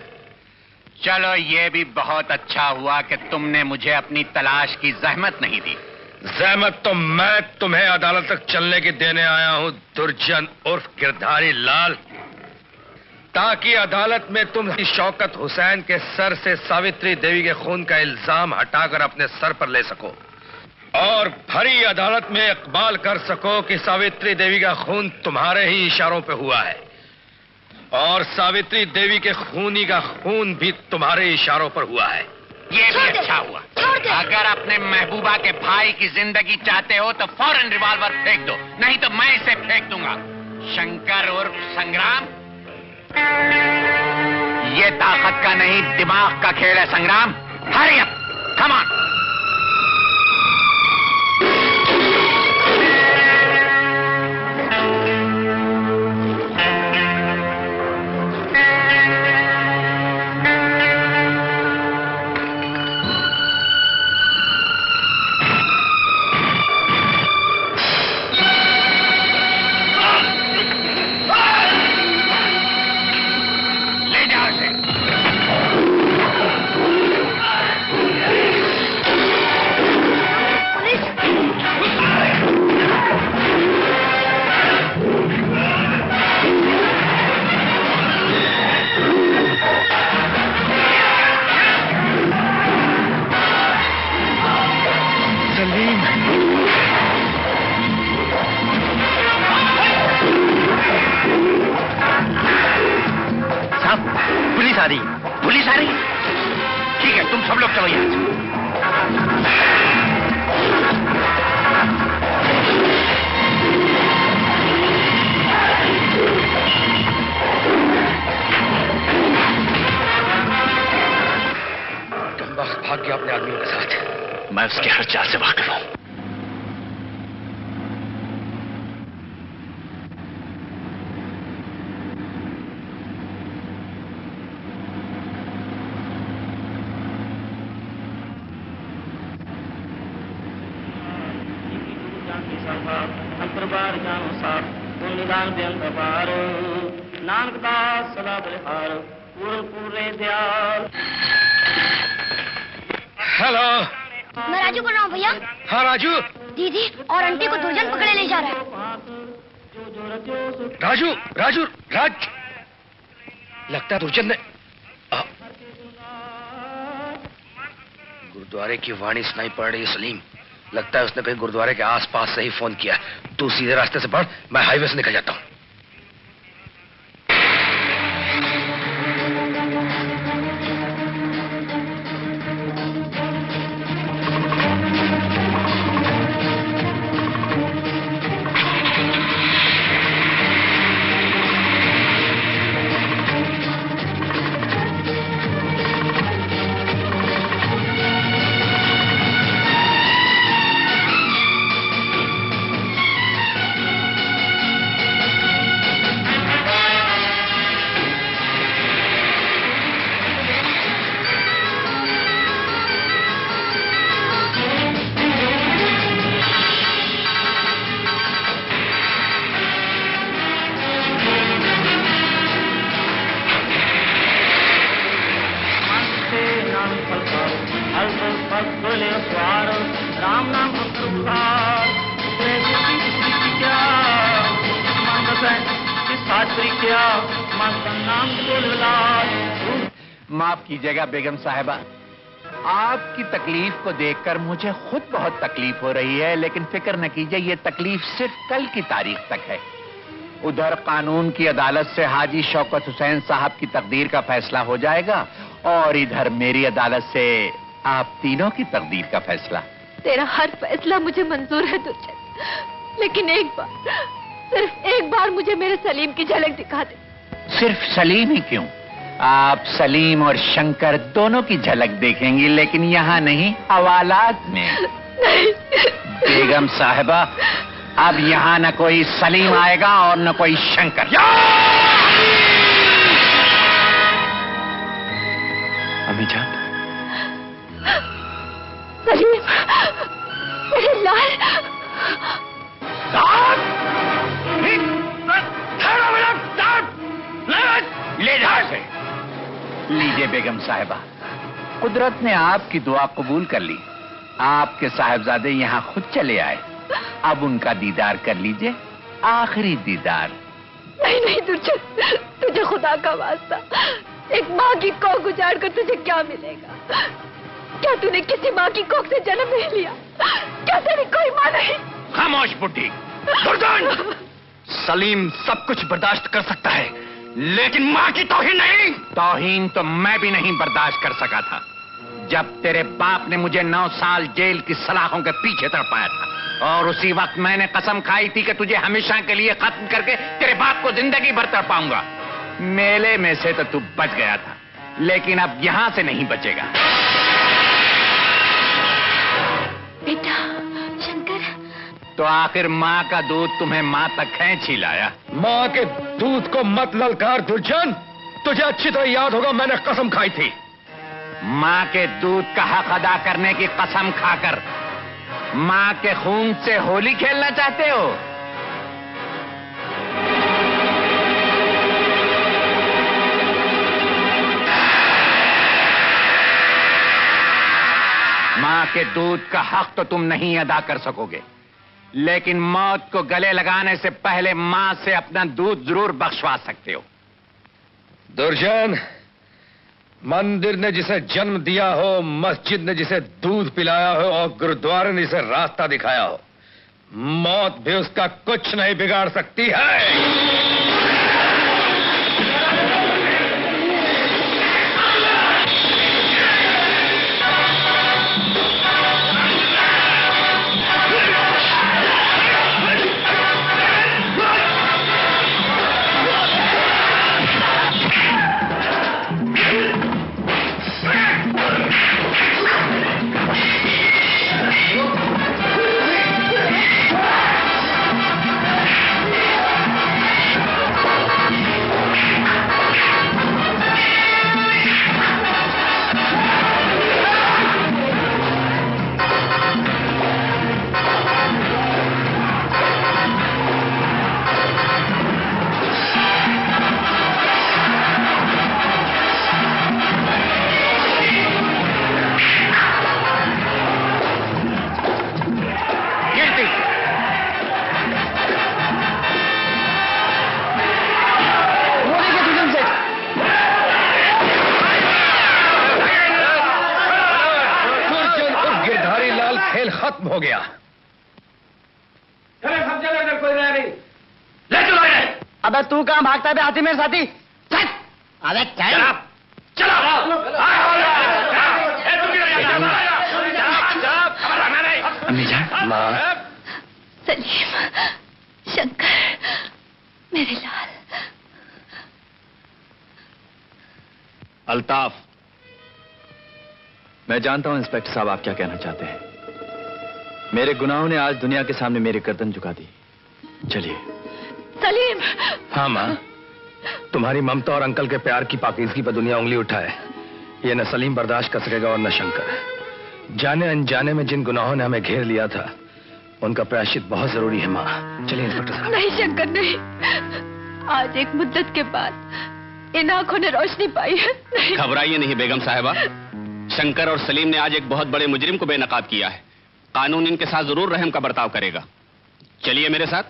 चलो ये भी बहुत अच्छा हुआ कि तुमने मुझे अपनी तलाश की जहमत नहीं दी। जहमत तो मैं तुम्हें अदालत तक चलने की देने आया हूं दुर्जन उर्फ गिरधारी लाल, ताकि अदालत में तुम शौकत हुसैन के सर से सावित्री देवी के खून का इल्जाम हटाकर अपने सर पर ले सको और भरी अदालत में इकबाल कर सको कि सावित्री देवी का खून तुम्हारे ही इशारों पे हुआ है और सावित्री देवी के खूनी का खून भी तुम्हारे इशारों पर हुआ है। ये भी अच्छा हुआ। अगर अपने महबूबा के भाई की जिंदगी चाहते हो तो फौरन रिवॉल्वर फेंक दो, नहीं तो मैं इसे फेंक दूंगा। शंकर उर्फ संग्राम, ये ताकत का नहीं दिमाग का खेल है संग्राम। Hurry up, come on. Police आ रही है। ठीक है, तुम सब लोग चलो यहाँ से। भाग गया अपने आदमियों के साथ। मैं उसके हर चाल से वाकिफ हूं। नानक दास सदा बलिहार पूरे दयाल। हेलो, मैं राजू बोल रहा हूँ भैया। हाँ राजू। दीदी और आंटी को दुर्जन पकड़े ले जा रहा है। राजू राजू राज, लगता है दुर्जन ने गुरुद्वारे की वाणी सुनाई पड़ रही है। सलीम, लगता है उसने कहीं गुरुद्वारे के आसपास से ही फोन किया। तू सीधे रास्ते से बढ़, मैं हाईवे से निकल जाता हूँ। राम नाम माफ कीजिएगा बेगम साहिबा, आपकी तकलीफ को देखकर मुझे खुद बहुत तकलीफ हो रही है, लेकिन फिक्र न कीजिए, ये तकलीफ सिर्फ कल की तारीख तक है। उधर कानून की अदालत से हाजी शौकत हुसैन साहब की तकदीर का फैसला हो जाएगा और इधर मेरी अदालत से आप तीनों की तकदीर का फैसला। तेरा हर फैसला मुझे मंजूर है दुर्जन, लेकिन एक बार, सिर्फ एक बार मुझे मेरे सलीम की झलक दिखा दे। सिर्फ सलीम ही क्यों, आप सलीम और शंकर दोनों की झलक देखेंगी, लेकिन यहाँ नहीं, हवालात में। नहीं। बेगम साहिबा, अब यहाँ न कोई सलीम आएगा और न कोई शंकर। अम्मी जान। सलीम, मेरे लाल। ले जा इसे। लीजिए बेगम साहिबा, कुदरत ने आपकी दुआ कबूल कर ली। आपके साहिबजादे यहाँ खुद चले आए, अब उनका दीदार कर लीजिए, आखिरी दीदार। नहीं नहीं दुर्जन, तुझे खुदा का वास्ता, एक माँ की कोख उजाड़ कर तुझे क्या मिलेगा? क्या तूने किसी माँ की कोख से जन्म नहीं लिया? क्या तेरी कोई माँ नहीं? खामोश बुड्ढी। दुर्जन, सलीम सब कुछ बर्दाश्त कर सकता है, लेकिन माँ की तौहीन नहीं। तौहीन तो मैं भी नहीं बर्दाश्त कर सका था जब तेरे बाप ने मुझे 9 साल जेल की सलाखों के पीछे तड़पाया था, और उसी वक्त मैंने कसम खाई थी कि तुझे हमेशा के लिए खत्म करके तेरे बाप को जिंदगी भर तड़पाऊंगा। मेले में से तो तू बच गया था, लेकिन अब यहां से नहीं बचेगा। बेटा शंकर, तो आखिर माँ का दूध तुम्हें माँ तक खींच ही लाया। माँ के दूध को मत ललकार दुर्जन, तुझे अच्छी तरह याद होगा मैंने कसम खाई थी। माँ के दूध का हक अदा करने की कसम खाकर माँ के खून से होली खेलना चाहते हो? माँ के दूध का हक तो तुम नहीं अदा कर सकोगे, लेकिन मौत को गले लगाने से पहले माँ से अपना दूध जरूर बख्शवा सकते हो। दुर्जन, मंदिर ने जिसे जन्म दिया हो, मस्जिद ने जिसे दूध पिलाया हो और गुरुद्वारे ने जिसे रास्ता दिखाया हो, मौत भी उसका कुछ नहीं बिगाड़ सकती है। खत्म हो गया। चले सब चले, इधर कोई रह नहीं। ले चलो इन्हें। अबे तू कहाँ भागता है हाथी मेरे साथी? चल। अबे चल। अम्मी जान, माँ। सलीम, शंकर, मेरे लाल। अल्ताफ, मैं जानता हूं इंस्पेक्टर साहब आप क्या कहना चाहते हैं। मेरे गुनाहों ने आज दुनिया के सामने मेरी गर्दन झुका दी। चलिए। सलीम। हाँ माँ, तुम्हारी ममता और अंकल के प्यार की पाकीज़गी पर दुनिया उंगली उठाए, ये न सलीम बर्दाश्त कर सकेगा और न शंकर। जाने अनजाने में जिन गुनाहों ने हमें घेर लिया था, उनका प्रायश्चित बहुत जरूरी है माँ। चलिए इंस्पेक्टर साहब। नहीं शंकर, नहीं। आज एक मुद्दत के बाद इन आंखों ने रोशनी पाई है। घबराइए नहीं बेगम साहिबा, शंकर और सलीम ने आज एक बहुत बड़े मुजरिम को बेनकाब किया है। कानून इनके साथ जरूर रहम का बर्ताव करेगा। चलिए मेरे साथ।